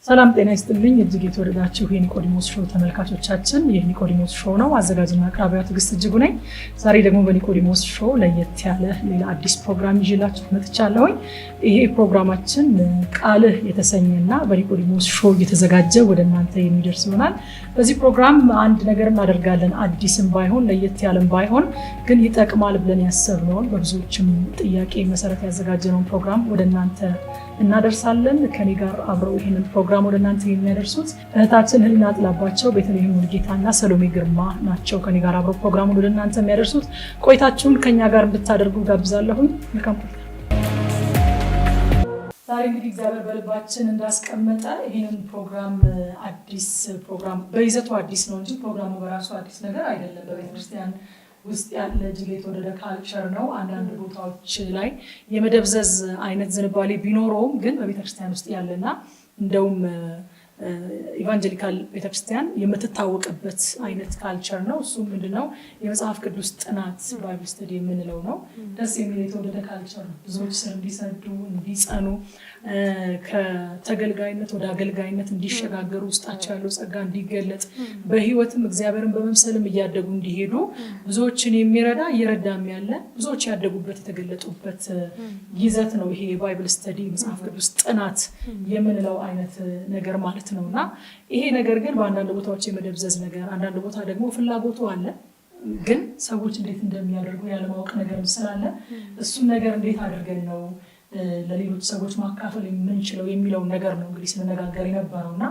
ሰላም ጤና ይስጥልኝ እጅግ የተወደዳችሁ የኒቆዲሞስ ሾው ተመልካቾቻችን፣ ይህ ኒቆዲሞስ ሾው ነው። አዘጋጅና አቅራቢዋ ትዕግስት እጅጉ ነኝ። ዛሬ ደግሞ በኒቆዲሞስ ሾው ለየት ያለ ሌላ አዲስ ፕሮግራም ይዤላችሁ መጥቻለሁኝ። ይሄ ፕሮግራማችን ቃልህ የተሰኘና በኒቆዲሞስ ሾው እየተዘጋጀ ወደ እናንተ የሚደርስ ይሆናል። በዚህ ፕሮግራም አንድ ነገር እናደርጋለን፣ አዲስም ባይሆን ለየት ያለም ባይሆን ግን ይጠቅማል ብለን ያሰብነውን በብዙዎችም ጥያቄ መሰረት ያዘጋጀነውን ፕሮግራም ወደ እናንተ እናደርሳለን። ከኔ ጋር አብረው ይህንን ፕሮግራም ወደ እናንተ የሚያደርሱት እህታችን ህሊና ጥላባቸው፣ ቤተልሔም ሙሉጌታና ሰሎሜ ግርማ ናቸው። ከኔ ጋር አብረው ፕሮግራሙን ወደ እናንተ የሚያደርሱት። ቆይታችሁን ከኛ ጋር እንድታደርጉ ጋብዛለሁኝ። መልካም ቆይታ። ዛሬ እንግዲህ እግዚአብሔር በልባችን እንዳስቀመጠ ይህንን ፕሮግራም አዲስ ፕሮግራም በይዘቱ አዲስ ነው እንጂ ፕሮግራሙ በራሱ አዲስ ነገር አይደለም። በቤተክርስቲያን ውስጥ ያለ እጅግ የተወደደ ካልቸር ነው። አንዳንድ ቦታዎች ላይ የመደብዘዝ አይነት ዝንባሌ ቢኖረውም ግን በቤተክርስቲያን ውስጥ ያለና እንደውም ኢቫንጀሊካል ቤተክርስቲያን የምትታወቅበት አይነት ካልቸር ነው። እሱም ምንድነው? የመጽሐፍ ቅዱስ ጥናት ባይብል ስተዲ የምንለው ነው። ደስ የሚል የተወደደ ካልቸር ነው። ብዙዎች ስር እንዲሰዱ እንዲጸኑ፣ ከተገልጋይነት ወደ አገልጋይነት እንዲሸጋገሩ፣ ውስጣቸው ያለው ጸጋ እንዲገለጥ፣ በህይወትም እግዚአብሔርን በመምሰልም እያደጉ እንዲሄዱ ብዙዎችን የሚረዳ እየረዳም ያለ ብዙዎች ያደጉበት የተገለጡበት ይዘት ነው። ይሄ የባይብል ስተዲ መጽሐፍ ቅዱስ ጥናት የምንለው አይነት ነገር ማለት ነው። እና ይሄ ነገር ግን በአንዳንድ ቦታዎች የመደብዘዝ ነገር፣ አንዳንድ ቦታ ደግሞ ፍላጎቱ አለ፣ ግን ሰዎች እንዴት እንደሚያደርጉ ያለማወቅ ነገር ስላለ እሱን ነገር እንዴት አድርገን ነው ለሌሎች ሰዎች ማካፈል የምንችለው የሚለውን ነገር ነው እንግዲህ ስንነጋገር የነበረው። እና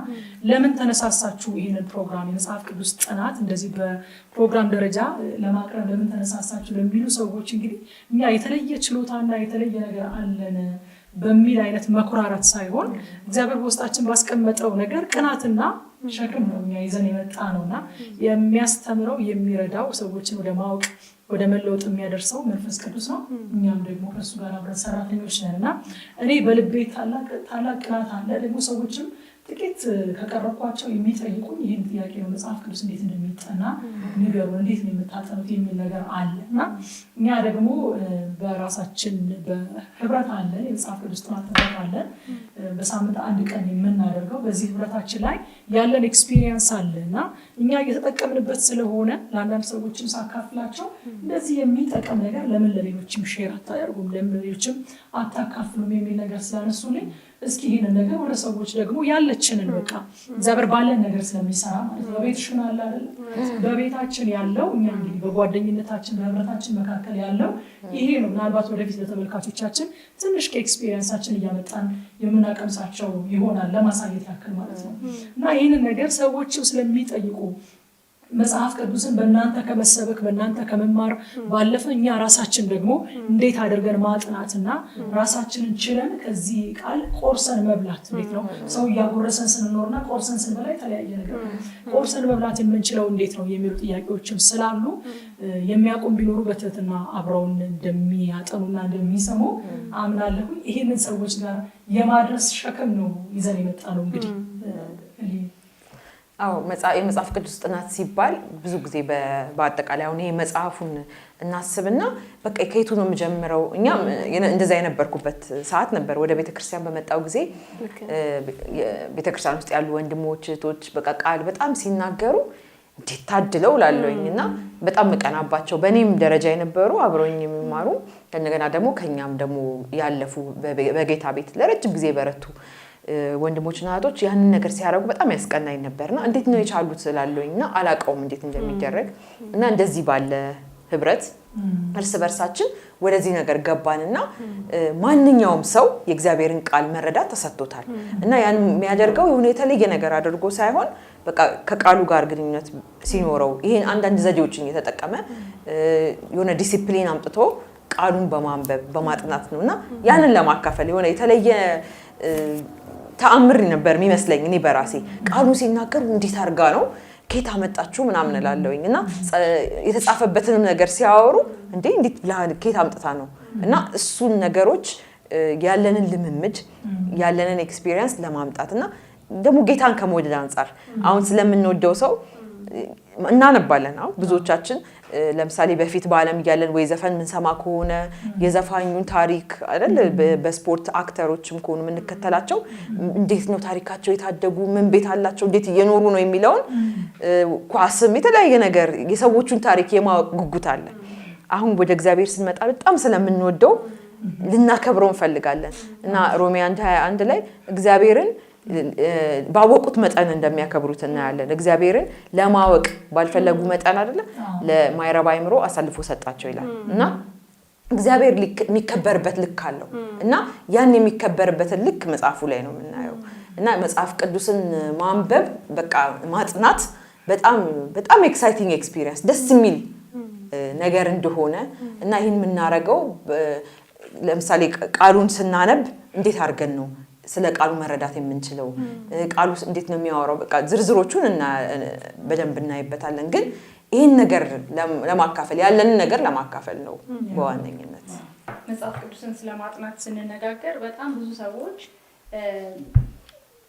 ለምን ተነሳሳችሁ ይህንን ፕሮግራም የመጽሐፍ ቅዱስ ጥናት እንደዚህ በፕሮግራም ደረጃ ለማቅረብ ለምን ተነሳሳችሁ ለሚሉ ሰዎች እንግዲህ እኛ የተለየ ችሎታና የተለየ ነገር አለን በሚል አይነት መኩራራት ሳይሆን እግዚአብሔር በውስጣችን ባስቀመጠው ነገር ቅናትና ሸክም ነው እኛ ይዘን የመጣ ነውና የሚያስተምረው የሚረዳው ሰዎችን ወደ ማወቅ ወደ መለወጥ የሚያደርሰው መንፈስ ቅዱስ ነው። እኛም ደግሞ ከእሱ ጋር አብረን ሰራተኞች ነን እና እኔ በልቤ ታላቅ ቅናት አለ። ደግሞ ሰዎችም ጥቂት ከቀረብኳቸው የሚጠይቁኝ ይህን ጥያቄ ነው፣ መጽሐፍ ቅዱስ እንዴት እንደሚጠና ንገሩን፣ እንዴት ነው የምታጠኑት የሚል ነገር አለ እና እኛ ደግሞ በራሳችን በህብረት አለን፣ የመጽሐፍ ቅዱስ ጥናት ህብረት አለን። በሳምንት አንድ ቀን የምናደርገው በዚህ ህብረታችን ላይ ያለን ኤክስፒሪየንስ አለ እና እኛ እየተጠቀምንበት ስለሆነ ለአንዳንድ ሰዎችም ሳካፍላቸው እንደዚህ የሚጠቀም ነገር ለምን ለሌሎችም ሼር አታደርጉም፣ ለምን ለሌሎችም አታካፍሉም የሚል ነገር ስላነሱልኝ እስኪ ይህንን ነገር ወደ ሰዎች ደግሞ ያለችንን በቃ እግዚአብሔር ባለን ነገር ስለሚሰራ ማለት ነው። በቤትሽን አለ አይደል? በቤታችን ያለው እኛ እንግዲህ በጓደኝነታችን በህብረታችን መካከል ያለው ይሄ ነው። ምናልባት ወደፊት ለተመልካቾቻችን ትንሽ ከኤክስፒሪየንሳችን እያመጣን የምናቀምሳቸው ይሆናል ለማሳየት ያክል ማለት ነው። እና ይህንን ነገር ሰዎች ስለሚጠይቁ መጽሐፍ ቅዱስን በእናንተ ከመሰበክ በእናንተ ከመማር ባለፈ እኛ ራሳችን ደግሞ እንዴት አድርገን ማጥናትና ራሳችንን ችለን ከዚህ ቃል ቆርሰን መብላት እንዴት ነው? ሰው እያጎረሰን ስንኖርና ቆርሰን ስንበላ የተለያየ ነገር ቆርሰን መብላት የምንችለው እንዴት ነው የሚሉ ጥያቄዎችም ስላሉ የሚያውቁም ቢኖሩ በትህትና አብረውን እንደሚያጠኑና እንደሚሰሙ አምናለሁ። ይህንን ሰዎች ጋር የማድረስ ሸክም ነው ይዘን የመጣ ነው እንግዲህ የመጽሐፍ ቅዱስ ጥናት ሲባል ብዙ ጊዜ በአጠቃላይ አሁን ይሄ መጽሐፉን እናስብና በቃ ከየቱ ነው የምጀምረው? እኛም እንደዛ የነበርኩበት ሰዓት ነበር። ወደ ቤተክርስቲያን በመጣው ጊዜ ቤተክርስቲያን ውስጥ ያሉ ወንድሞች እህቶች በቃ ቃል በጣም ሲናገሩ እንዴት ታድለው ላለውኝና በጣም መቀናባቸው በእኔም ደረጃ የነበሩ አብረውኝ የሚማሩ እንደገና ደግሞ ከኛም ደግሞ ያለፉ በጌታ ቤት ለረጅም ጊዜ በረቱ ወንድሞችና እህቶች ያንን ነገር ሲያደርጉ በጣም ያስቀናኝ ነበርና እንዴት ነው የቻሉት ስላለውኝና አላቀውም እንዴት እንደሚደረግ እና እንደዚህ ባለ ህብረት እርስ በርሳችን ወደዚህ ነገር ገባንና ማንኛውም ሰው የእግዚአብሔርን ቃል መረዳት ተሰጥቶታል እና ያን የሚያደርገው የሆነ የተለየ ነገር አድርጎ ሳይሆን በቃ ከቃሉ ጋር ግንኙነት ሲኖረው ይሄን አንዳንድ ዘዴዎችን እየተጠቀመ የሆነ ዲሲፕሊን አምጥቶ ቃሉን በማንበብ በማጥናት ነውና ያንን ለማካፈል የሆነ የተለየ ተአምር ነበር የሚመስለኝ። እኔ በራሴ ቃሉ ሲናገር እንዴት አርጋ ነው ከየት አመጣችሁ ምናምን እላለሁኝ እና የተጻፈበትንም ነገር ሲያወሩ እንዴት ከየት አምጥታ ነው እና እሱን ነገሮች ያለንን ልምምድ ያለንን ኤክስፒሪየንስ ለማምጣትና ደግሞ ጌታን ከመውደድ አንፃር አሁን ስለምንወደው ሰው እናነባለን። አሁን ብዙዎቻችን ለምሳሌ በፊት በዓለም እያለን ወይ ዘፈን ምንሰማ ከሆነ የዘፋኙን ታሪክ አይደል በስፖርት አክተሮችም ከሆኑ የምንከተላቸው እንዴት ነው ታሪካቸው የታደጉ ምን ቤት አላቸው እንዴት እየኖሩ ነው የሚለውን ኳስም የተለያየ ነገር የሰዎቹን ታሪክ የማወቅ ጉጉት አለ። አሁን ወደ እግዚአብሔር ስንመጣ በጣም ስለምንወደው ልናከብረው እንፈልጋለን እና ሮሜ 1:21 ላይ እግዚአብሔርን ባወቁት መጠን እንደሚያከብሩት እናያለን። እግዚአብሔርን ለማወቅ ባልፈለጉ መጠን አይደለ ለማይረባ አይምሮ አሳልፎ ሰጣቸው ይላል እና እግዚአብሔር የሚከበርበት ልክ አለው እና ያን የሚከበርበትን ልክ መጽሐፉ ላይ ነው የምናየው እና መጽሐፍ ቅዱስን ማንበብ በቃ ማጥናት በጣም ኤክሳይቲንግ ኤክስፒሪየንስ ደስ የሚል ነገር እንደሆነ እና ይህን የምናደርገው ለምሳሌ ቃሉን ስናነብ እንዴት አድርገን ነው ስለ ቃሉ መረዳት የምንችለው ቃሉ እንዴት ነው የሚያወራው በቃ ዝርዝሮቹን እና በደንብ እናይበታለን። ግን ይህን ነገር ለማካፈል ያለንን ነገር ለማካፈል ነው በዋነኝነት። መጽሐፍ ቅዱስን ስለማጥናት ስንነጋገር በጣም ብዙ ሰዎች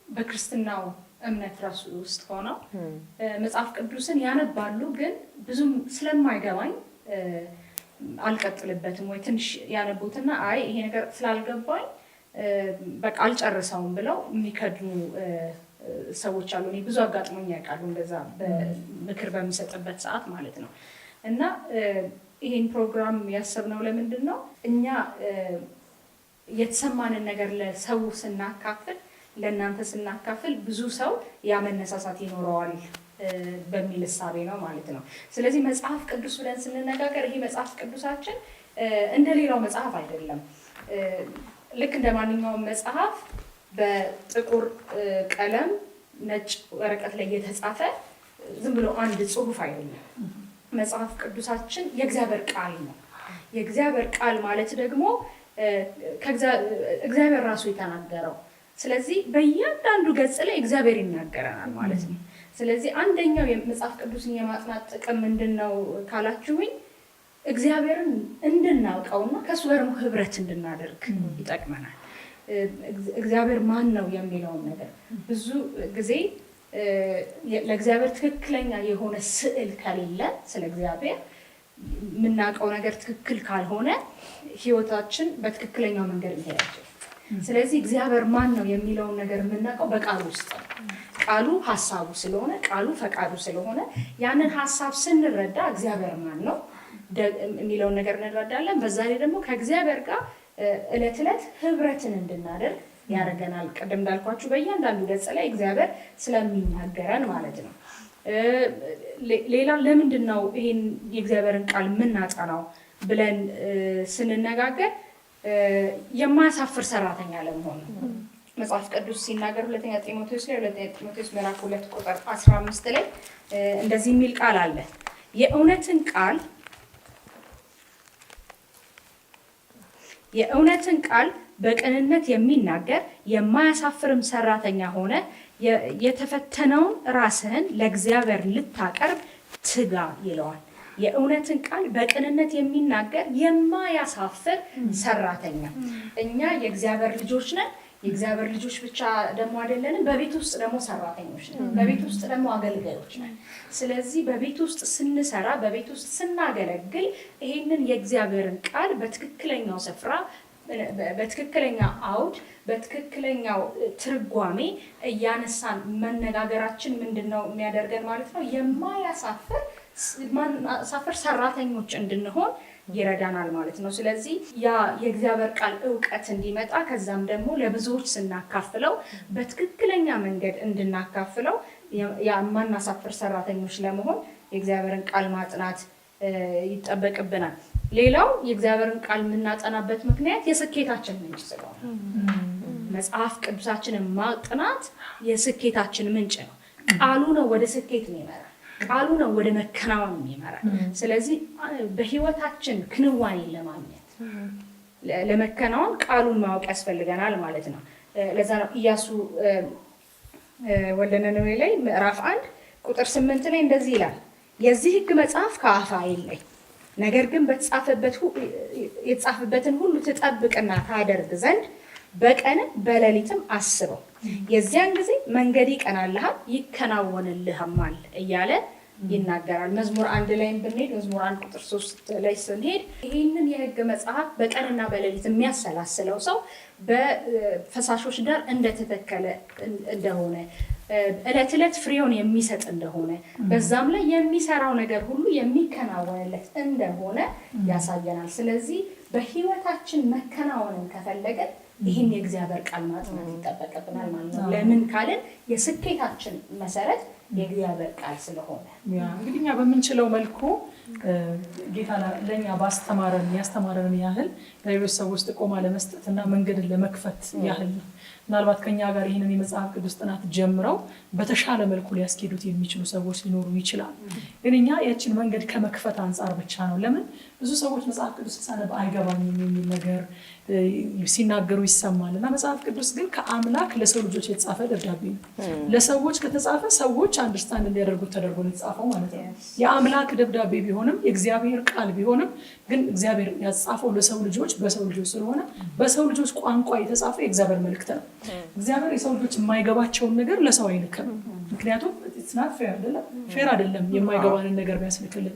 በክርስትናው እምነት ራሱ ውስጥ ሆነው መጽሐፍ ቅዱስን ያነባሉ። ግን ብዙም ስለማይገባኝ አልቀጥልበትም ወይ ትንሽ ያነቡትና አይ ይሄ ነገር ስላልገባኝ በቃ አልጨርሰውም ብለው የሚከዱ ሰዎች አሉ። እኔ ብዙ አጋጥሞኝ ያውቃሉ እንደዛ በምክር በሚሰጥበት ሰዓት ማለት ነው። እና ይሄን ፕሮግራም ያሰብነው ለምንድን ነው እኛ የተሰማንን ነገር ለሰው ስናካፍል ለእናንተ ስናካፍል ብዙ ሰው ያመነሳሳት ይኖረዋል በሚል እሳቤ ነው ማለት ነው። ስለዚህ መጽሐፍ ቅዱስ ብለን ስንነጋገር ይሄ መጽሐፍ ቅዱሳችን እንደሌላው መጽሐፍ አይደለም። ልክ እንደ ማንኛውም መጽሐፍ በጥቁር ቀለም ነጭ ወረቀት ላይ የተጻፈ ዝም ብሎ አንድ ጽሑፍ አይደለም። መጽሐፍ ቅዱሳችን የእግዚአብሔር ቃል ነው። የእግዚአብሔር ቃል ማለት ደግሞ እግዚአብሔር ራሱ የተናገረው። ስለዚህ በእያንዳንዱ ገጽ ላይ እግዚአብሔር ይናገረናል ማለት ነው። ስለዚህ አንደኛው የመጽሐፍ ቅዱስን የማጥናት ጥቅም ምንድነው ካላችሁኝ እግዚአብሔርን እንድናውቀውና ከሱ ጋር ህብረት እንድናደርግ ይጠቅመናል። እግዚአብሔር ማን ነው የሚለውን ነገር ብዙ ጊዜ ለእግዚአብሔር ትክክለኛ የሆነ ስዕል ከሌለ ስለ እግዚአብሔር የምናውቀው ነገር ትክክል ካልሆነ ህይወታችን በትክክለኛው መንገድ ይሄዳል። ስለዚህ እግዚአብሔር ማን ነው የሚለውን ነገር የምናውቀው በቃሉ ውስጥ ነው። ቃሉ ሐሳቡ ስለሆነ ቃሉ ፈቃዱ ስለሆነ ያንን ሐሳብ ስንረዳ እግዚአብሔር ማን ነው የሚለውን ነገር እንረዳለን። በዛ ላይ ደግሞ ከእግዚአብሔር ጋር እለት እለት ህብረትን እንድናደርግ ያደርገናል። ቀደም እንዳልኳችሁ በእያንዳንዱ ገጽ ላይ እግዚአብሔር ስለሚናገረን ማለት ነው። ሌላ ለምንድን ነው ይሄን የእግዚአብሔርን ቃል የምናጠናው ብለን ስንነጋገር የማያሳፍር ሰራተኛ ለመሆን ነው። መጽሐፍ ቅዱስ ሲናገር ሁለተኛ ጢሞቴዎስ ምዕራፍ 2 ቁጥር 15 ላይ እንደዚህ የሚል ቃል አለ። የእውነትን ቃል በቅንነት የሚናገር የማያሳፍርም ሰራተኛ ሆነ የተፈተነውን ራስህን ለእግዚአብሔር ልታቀርብ ትጋ ይለዋል። የእውነትን ቃል በቅንነት የሚናገር የማያሳፍር ሰራተኛ። እኛ የእግዚአብሔር ልጆች ነን። የእግዚአብሔር ልጆች ብቻ ደግሞ አይደለንም፣ በቤት ውስጥ ደግሞ ሰራተኞች ነን። በቤት ውስጥ ደግሞ አገልጋዮች ነን። ስለዚህ በቤት ውስጥ ስንሰራ፣ በቤት ውስጥ ስናገለግል ይሄንን የእግዚአብሔርን ቃል በትክክለኛው ስፍራ፣ በትክክለኛ አውድ፣ በትክክለኛው ትርጓሜ እያነሳን መነጋገራችን ምንድነው የሚያደርገን ማለት ነው? የማያሳፍር ሰራተኞች እንድንሆን ይረዳናል ማለት ነው። ስለዚህ ያ የእግዚአብሔር ቃል ዕውቀት እንዲመጣ ከዛም ደግሞ ለብዙዎች ስናካፍለው በትክክለኛ መንገድ እንድናካፍለው የማናሳፍር ሰራተኞች ለመሆን የእግዚአብሔርን ቃል ማጥናት ይጠበቅብናል። ሌላው የእግዚአብሔርን ቃል የምናጠናበት ምክንያት የስኬታችን ምንጭ ስለሆነ መጽሐፍ ቅዱሳችንን ማጥናት የስኬታችን ምንጭ ነው። ቃሉ ነው ወደ ስኬት የሚመራ፣ ቃሉ ነው ወደ መከናወን የሚመራ። ስለዚህ በህይወታችን ክንዋኔ ለማግኘት ለመከናወን ቃሉን ማወቅ ያስፈልገናል ማለት ነው። ለዛ ነው ኢያሱ ወልደ ነነዌ ላይ ምዕራፍ 1 ቁጥር 8 ላይ እንደዚህ ይላል፣ የዚህ ሕግ መጽሐፍ ከአፍህ አይለይ፣ ነገር ግን የተጻፈበትን ሁሉ ትጠብቅና ታደርግ ዘንድ በቀንም በሌሊትም አስበው፣ የዚያን ጊዜ መንገድ ይቀናልሃል ይከናወንልህማል እያለ ይናገራል። መዝሙር 1 ላይ ብንሄድ መዝሙር 1 ቁጥር 3 ላይ ስንሄድ ይህንን የሕግ መጽሐፍ በቀንና በሌሊት የሚያሰላስለው ሰው በፈሳሾች ዳር እንደተተከለ እንደሆነ ዕለት ዕለት ፍሬውን የሚሰጥ እንደሆነ በዛም ላይ የሚሰራው ነገር ሁሉ የሚከናወንለት እንደሆነ ያሳየናል። ስለዚህ በህይወታችን መከናወንን ከፈለገን ይህን የእግዚአብሔር ቃል ማጥናት ይጠበቅብናል ማለት ነው። ለምን ካልን የስኬታችን መሰረት የእግዚአብሔር ቃል ስለሆነ እንግዲህ እኛ በምንችለው መልኩ ጌታ ለኛ ባስተማረን ያስተማረን ያህል ለሌሎች ሰዎች ጥቆማ ለመስጠትና መንገድን ለመክፈት ያህል ምናልባት ከኛ ጋር ይህንን የመጽሐፍ ቅዱስ ጥናት ጀምረው በተሻለ መልኩ ሊያስኬዱት የሚችሉ ሰዎች ሊኖሩ ይችላል። ግን እኛ ያችን መንገድ ከመክፈት አንጻር ብቻ ነው። ለምን ብዙ ሰዎች መጽሐፍ ቅዱስ ሳነብ አይገባኝም የሚል ነገር ሲናገሩ ይሰማል። እና መጽሐፍ ቅዱስ ግን ከአምላክ ለሰው ልጆች የተጻፈ ደብዳቤ ነው። ለሰዎች ከተጻፈ ሰዎች አንደርስታንድ እንዲያደርጉት ተደርጎ ነው የተጻፈው ማለት ነው። የአምላክ ደብዳቤ ቢሆንም የእግዚአብሔር ቃል ቢሆንም ግን እግዚአብሔር ያጻፈው ለሰው ልጆች በሰው ልጆች ስለሆነ በሰው ልጆች ቋንቋ የተጻፈ የእግዚአብሔር መልእክት ነው። እግዚአብሔር የሰው ልጆች የማይገባቸውን ነገር ለሰው አይልክም። ምክንያቱም ፌር አይደለም የማይገባንን ነገር ቢያስልክልን።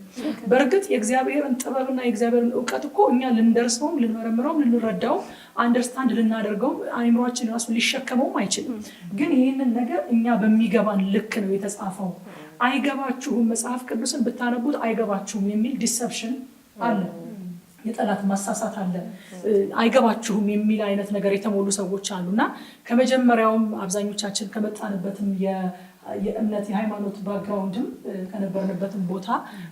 በእርግጥ የእግዚአብሔርን ጥበብና የእግዚአብሔርን እውቀት እኮ እኛ ልንደርሰውም ልንመረምረውም ልንረዳው አንደርስታንድ ልናደርገውም አይምሯችን ራሱ ሊሸከመውም አይችልም። ግን ይህንን ነገር እኛ በሚገባን ልክ ነው የተጻፈው። አይገባችሁም፣ መጽሐፍ ቅዱስን ብታነቡት አይገባችሁም የሚል ዲሰፕሽን አለ፣ የጠላት ማሳሳት አለ። አይገባችሁም የሚል አይነት ነገር የተሞሉ ሰዎች አሉና ከመጀመሪያውም አብዛኞቻችን ከመጣንበትም የእምነት የሃይማኖት ባክግራውንድም ከነበርንበትም ቦታ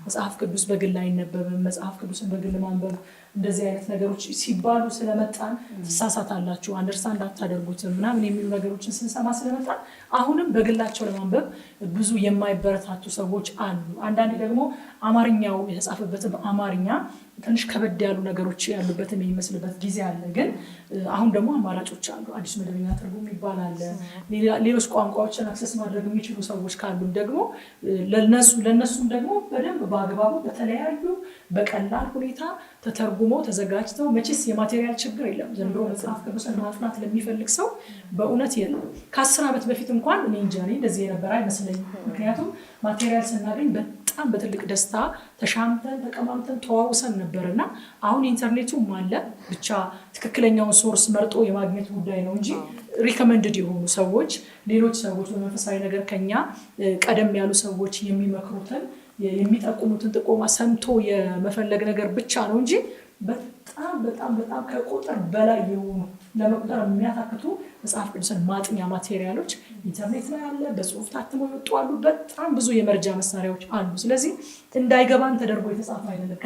መጽሐፍ ቅዱስ በግል አይነበብም፣ መጽሐፍ ቅዱስን በግል ማንበብ እንደዚህ አይነት ነገሮች ሲባሉ ስለመጣን ትሳሳታላችሁ፣ አንደርስታንድ አታደርጉትም ምናምን የሚሉ ነገሮችን ስንሰማ ስለመጣን አሁንም በግላቸው ለማንበብ ብዙ የማይበረታቱ ሰዎች አሉ። አንዳንዴ ደግሞ አማርኛው የተጻፈበትም አማርኛ ትንሽ ከበድ ያሉ ነገሮች ያሉበትም የሚመስልበት ጊዜ አለ። ግን አሁን ደግሞ አማራጮች አሉ። አዲስ መደበኛ ትርጉም ይባላል። ሌሎች ቋንቋዎችን አክሰስ ማድረግ የሚችሉ ሰዎች ካሉ ደግሞ ለነሱም ደግሞ በደንብ በአግባቡ በተለያዩ በቀላል ሁኔታ ተተርጉሞ ተዘጋጅተው መቼስ የማቴሪያል ችግር የለም። ዘንድሮ መጽሐፍ ቅዱስን ማጥናት ለሚፈልግ ሰው በእውነት የለም። ከ10 ዓመት በፊት እንኳን እኔ እንጃ እንደዚህ የነበረ አይመስለኝም። ምክንያቱም ማቴሪያል ስናገኝ በጣም በትልቅ ደስታ ተሻምተን ተቀማምተን ተዋውሰን ነበርና አሁን ኢንተርኔቱም አለ። ብቻ ትክክለኛውን ሶርስ መርጦ የማግኘት ጉዳይ ነው እንጂ ሪከመንድድ የሆኑ ሰዎች ሌሎች ሰዎች በመንፈሳዊ ነገር ከኛ ቀደም ያሉ ሰዎች የሚመክሩትን የሚጠቁሙትን ጥቆማ ሰምቶ የመፈለግ ነገር ብቻ ነው እንጂ በጣም በጣም በጣም ከቁጥር በላይ የሆኑ ለመቁጠር የሚያታክቱ መጽሐፍ ቅዱስን ማጥኛ ማቴሪያሎች ኢንተርኔት ላይ አለ። በጽሁፍ ታትሞ ይወጡ አሉ። በጣም ብዙ የመርጃ መሳሪያዎች አሉ። ስለዚህ እንዳይገባን ተደርጎ የተጻፈ አይደለም።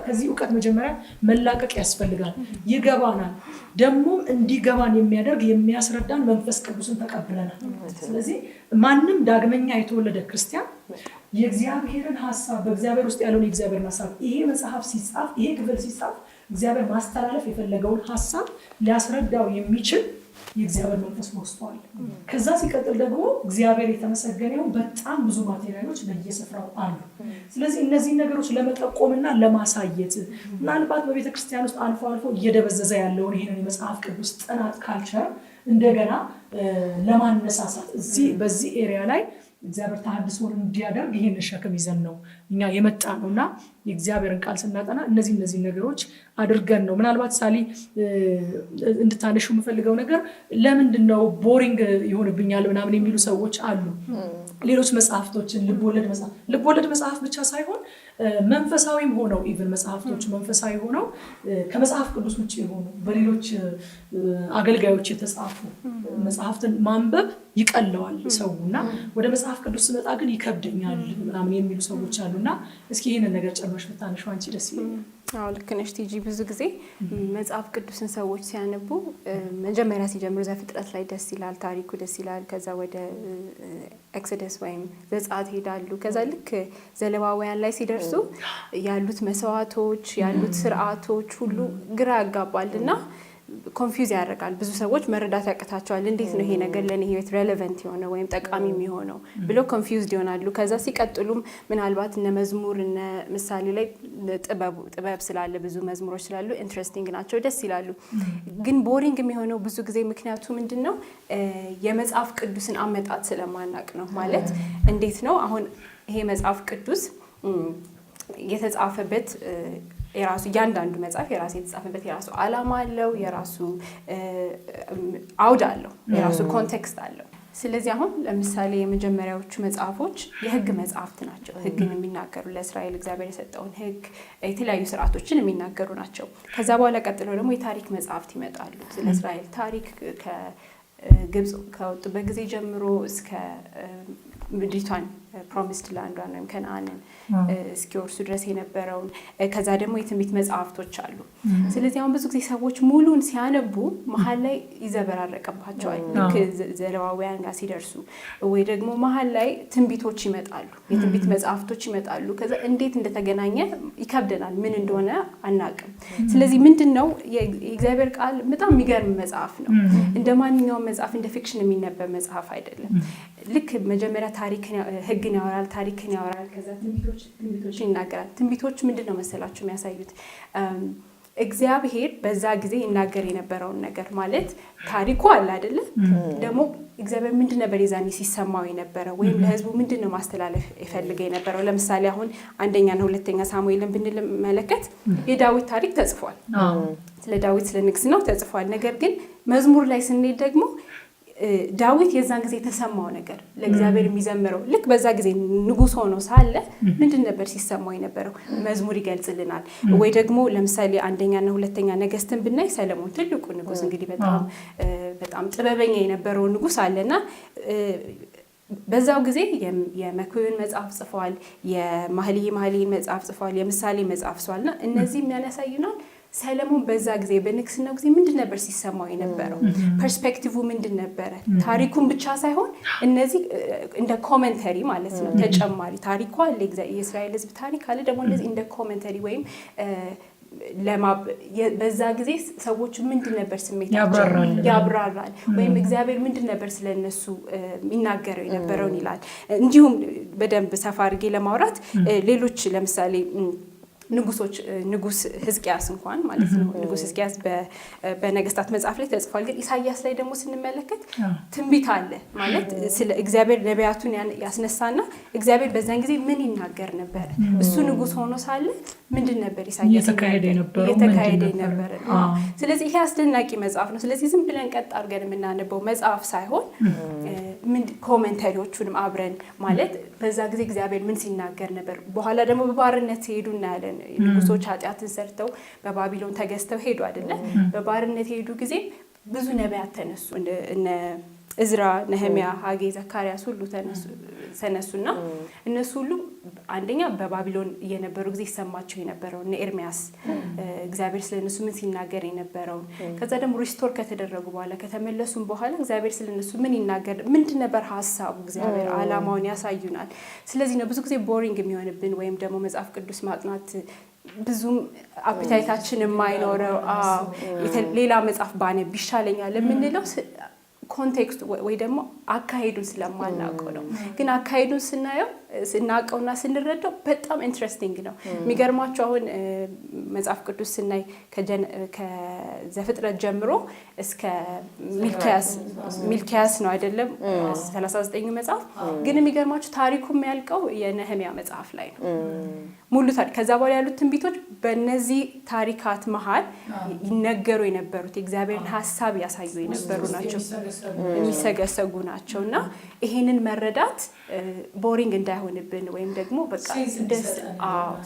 ከዚህ እውቀት መጀመሪያ መላቀቅ ያስፈልጋል። ይገባናል። ደግሞም እንዲገባን የሚያደርግ የሚያስረዳን መንፈስ ቅዱስን ተቀብለናል። ስለዚህ ማንም ዳግመኛ የተወለደ ክርስቲያን የእግዚአብሔርን ሀሳብ በእግዚአብሔር ውስጥ ያለውን የእግዚአብሔርን ሀሳብ ይሄ መጽሐፍ ሲጻፍ ይሄ ክፍል ሲጻፍ እግዚአብሔር ማስተላለፍ የፈለገውን ሀሳብ ሊያስረዳው የሚችል የእግዚአብሔር መንፈስ ወስቷል። ከዛ ሲቀጥል ደግሞ እግዚአብሔር የተመሰገነው በጣም ብዙ ማቴሪያሎች በየስፍራው አሉ። ስለዚህ እነዚህ ነገሮች ለመጠቆምና ለማሳየት ምናልባት በቤተክርስቲያን ውስጥ አልፎ አልፎ እየደበዘዘ ያለውን ይሄንን የመጽሐፍ ቅዱስ ጥናት ካልቸር እንደገና ለማነሳሳት በዚህ ኤሪያ ላይ እግዚአብሔር ተሐድሶን እንዲያደርግ ይህን ሸክም ይዘን ነው እኛ የመጣ ነው እና የእግዚአብሔርን ቃል ስናጠና እነዚህ ነገሮች አድርገን ነው። ምናልባት ሳሊ እንድታነሹ የምፈልገው ነገር ለምንድነው ቦሪንግ ይሆንብኛል ምናምን የሚሉ ሰዎች አሉ። ሌሎች መጽሐፍቶችን ልቦለድ መጽሐፍ ብቻ ሳይሆን መንፈሳዊም ሆነው ኢቭን መጽሐፍቶች መንፈሳዊ ሆነው ከመጽሐፍ ቅዱስ ውጭ የሆኑ በሌሎች አገልጋዮች የተጻፉ መጽሐፍትን ማንበብ ይቀለዋል ሰውና ወደ መጽሐፍ ቅዱስ ስመጣ ግን ይከብደኛል ምናምን የሚሉ ሰዎች አሉና እስኪ ይሄንን ነገር ጨርመሽ ብታነሺው አንቺ ደስ ይለኛል። አዎ ልክ ነሽ ቲጂ። ብዙ ጊዜ መጽሐፍ ቅዱስን ሰዎች ሲያነቡ መጀመሪያ ሲጀምሩ ዘፍጥረት ላይ ደስ ይላል፣ ታሪኩ ደስ ይላል። ከዛ ወደ ኤክሶደስ ወይም ዘጸአት ሄዳሉ። ከዛ ልክ ዘሌዋውያን ላይ ሲደርሱ ያሉት መስዋዕቶች ያሉት ስርዓቶች ሁሉ ግራ ያጋባልና ኮንፊውዝ ያደርጋል። ብዙ ሰዎች መረዳት ያቅታቸዋል። እንዴት ነው ይሄ ነገር ለኔ ህይወት ሬሌቫንት የሆነ ወይም ጠቃሚ የሚሆነው ብሎ ኮንፊውዝድ ይሆናሉ። ከዛ ሲቀጥሉም ምናልባት እነ መዝሙር እነ ምሳሌ ላይ ጥበብ ስላለ ብዙ መዝሙሮች ስላሉ ኢንትረስቲንግ ናቸው፣ ደስ ይላሉ። ግን ቦሪንግ የሚሆነው ብዙ ጊዜ ምክንያቱ ምንድነው? የመጽሐፍ ቅዱስን አመጣጥ ስለማናቅ ነው። ማለት እንዴት ነው አሁን ይሄ መጽሐፍ ቅዱስ የተጻፈበት የራሱ እያንዳንዱ መጽሐፍ የራሱ የተጻፈበት የራሱ ዓላማ አለው፣ የራሱ አውድ አለው፣ የራሱ ኮንቴክስት አለው። ስለዚህ አሁን ለምሳሌ የመጀመሪያዎቹ መጽሐፎች የህግ መጽሐፍት ናቸው። ህግን የሚናገሩ ለእስራኤል እግዚአብሔር የሰጠውን ህግ፣ የተለያዩ ስርዓቶችን የሚናገሩ ናቸው። ከዛ በኋላ ቀጥሎ ደግሞ የታሪክ መጽሐፍት ይመጣሉ። ስለ እስራኤል ታሪክ ከግብጽ ከወጡበት ጊዜ ጀምሮ እስከ ምድሪቷን ፕሮሚስድ ላንዷን ወይም ከነዓንን እስኪወርሱ ድረስ የነበረውን፣ ከዛ ደግሞ የትንቢት መጽሐፍቶች አሉ። ስለዚህ አሁን ብዙ ጊዜ ሰዎች ሙሉን ሲያነቡ መሀል ላይ ይዘበራረቅባቸዋል። ልክ ዘሌዋውያን ጋር ሲደርሱ ወይ ደግሞ መሀል ላይ ትንቢቶች ይመጣሉ፣ የትንቢት መጽሐፍቶች ይመጣሉ። ከዛ እንዴት እንደተገናኘ ይከብደናል፣ ምን እንደሆነ አናቅም። ስለዚህ ምንድነው የእግዚአብሔር ቃል በጣም የሚገርም መጽሐፍ ነው። እንደ ማንኛውም መጽሐፍ እንደ ፊክሽን የሚነበብ መጽሐፍ አይደለም። ልክ መጀመሪያ ህግን ያወራል፣ ታሪክን ያወራል፣ ከዛ ትንቢቶችን ይናገራል። ትንቢቶች ምንድነው መሰላችሁ የሚያሳዩት እግዚአብሔር በዛ ጊዜ ይናገር የነበረውን ነገር ማለት ታሪኩ አለ አይደለ? ደግሞ እግዚአብሔር ምንድን ነበር የዛኔ ሲሰማው የነበረው ወይም ለህዝቡ ምንድነው ማስተላለፍ ይፈልግ የነበረው? ለምሳሌ አሁን አንደኛና ሁለተኛ ሳሙኤልን ብንመለከት የዳዊት ታሪክ ተጽፏል። ስለ ዳዊት ስለ ንግስናው ተጽፏል። ነገር ግን መዝሙር ላይ ስንሄድ ደግሞ ዳዊት የዛን ጊዜ የተሰማው ነገር ለእግዚአብሔር የሚዘምረው ልክ በዛ ጊዜ ንጉስ ሆኖ ሳለ ምንድን ነበር ሲሰማው የነበረው መዝሙር ይገልጽልናል። ወይ ደግሞ ለምሳሌ አንደኛና ሁለተኛ ነገስትን ብናይ ሰለሞን ትልቁ ንጉስ እንግዲህ በጣም ጥበበኛ የነበረው ንጉስ አለና በዛው ጊዜ የመክብብን መጽሐፍ ጽፏል፣ የመኃልየ መጽሐፍ ጽፏል፣ የምሳሌ መጽሐፍ ጽፏልና እነዚህ የሚያሳዩናል ሰለሞን በዛ ጊዜ በንግስናው ጊዜ ምንድን ነበር ሲሰማው የነበረው? ፐርስፔክቲቭ ምንድን ነበረ? ታሪኩን ብቻ ሳይሆን እነዚህ እንደ ኮሜንተሪ ማለት ነው። ተጨማሪ ታሪኩ አለ፣ የእስራኤል ህዝብ ታሪክ አለ። ደግሞ እነዚህ እንደ ኮሜንተሪ ወይም በዛ ጊዜ ሰዎች ምንድን ነበር ስሜታቸው ያብራራል። ወይም እግዚአብሔር ምንድን ነበር ስለነሱ የሚናገረው የነበረውን ይላል። እንዲሁም በደንብ ሰፋ አድርጌ ለማውራት ሌሎች ለምሳሌ ንጉስ ሕዝቅያስ እንኳን ማለት ነው። ንጉስ ሕዝቅያስ በነገስታት መጽሐፍ ላይ ተጽፏል። ግን ኢሳይያስ ላይ ደግሞ ስንመለከት ትንቢት አለ ማለት ስለ እግዚአብሔር ነቢያቱን ያስነሳና እግዚአብሔር በዛን ጊዜ ምን ይናገር ነበር? እሱ ንጉስ ሆኖ ሳለ ምንድን ነበር ኢሳይያስ እየተካሄደ ነበር? ስለዚህ ይሄ አስደናቂ መጽሐፍ ነው። ስለዚህ ዝም ብለን ቀጥ አድርገን የምናነበው መጽሐፍ ሳይሆን ኮሜንታሪዎቹንም አብረን ማለት በዛ ጊዜ እግዚአብሔር ምን ሲናገር ነበር። በኋላ ደግሞ በባርነት ሄዱ እናያለን። ንጉሶች ኃጢአትን ሰርተው በባቢሎን ተገዝተው ሄዱ አይደለ? በባርነት ሄዱ ጊዜ ብዙ ነቢያት ተነሱ። እነ እዝራ፣ ነህሚያ፣ ሐጌ፣ ዘካርያስ ሁሉ ተነሱና እነሱ ሁሉ አንደኛ በባቢሎን የነበሩ ጊዜ ይሰማቸው የነበረው እነ ኤርሚያስ እግዚአብሔር ስለነሱ ምን ሲናገር የነበረው፣ ከዛ ደግሞ ሪስቶር ከተደረጉ በኋላ ከተመለሱም በኋላ እግዚአብሔር ስለነሱ ምን ይናገር ምንድን ነበር ሐሳቡ፣ እግዚአብሔር ዓላማውን ያሳዩናል። ስለዚህ ነው ብዙ ጊዜ ቦሪንግ የሚሆንብን ወይም ደግሞ መጽሐፍ ቅዱስ ማጥናት ብዙም አፒታይታችን የማይኖረው ሌላ መጽሐፍ ባነብ ይሻለኛል የምንለው ኮንቴክስቱ ወይ ደግሞ አካሄዱን ስለማናውቀው ነው። ግን አካሄዱን ስናውቀውና ስንረዳው በጣም ኢንትረስቲንግ ነው። የሚገርማችሁ አሁን መጽሐፍ ቅዱስ ስናይ ከዘፍጥረት ጀምሮ እስከ ሚልኪያስ ነው አይደለም 39 መጽሐፍ። ግን የሚገርማችሁ ታሪኩ የሚያልቀው የነህሚያ መጽሐፍ ላይ ነው ሙሉ ታሪክ። ከዛ በኋላ ያሉት ትንቢቶች በእነዚህ ታሪካት መሀል ይነገሩ የነበሩት የእግዚአብሔርን ሀሳብ ያሳዩ የነበሩ ናቸው፣ የሚሰገሰጉ ናቸው። እና ይሄንን መረዳት ቦሪንግ እንዳይሆንብን ወይም ደግሞ በቃ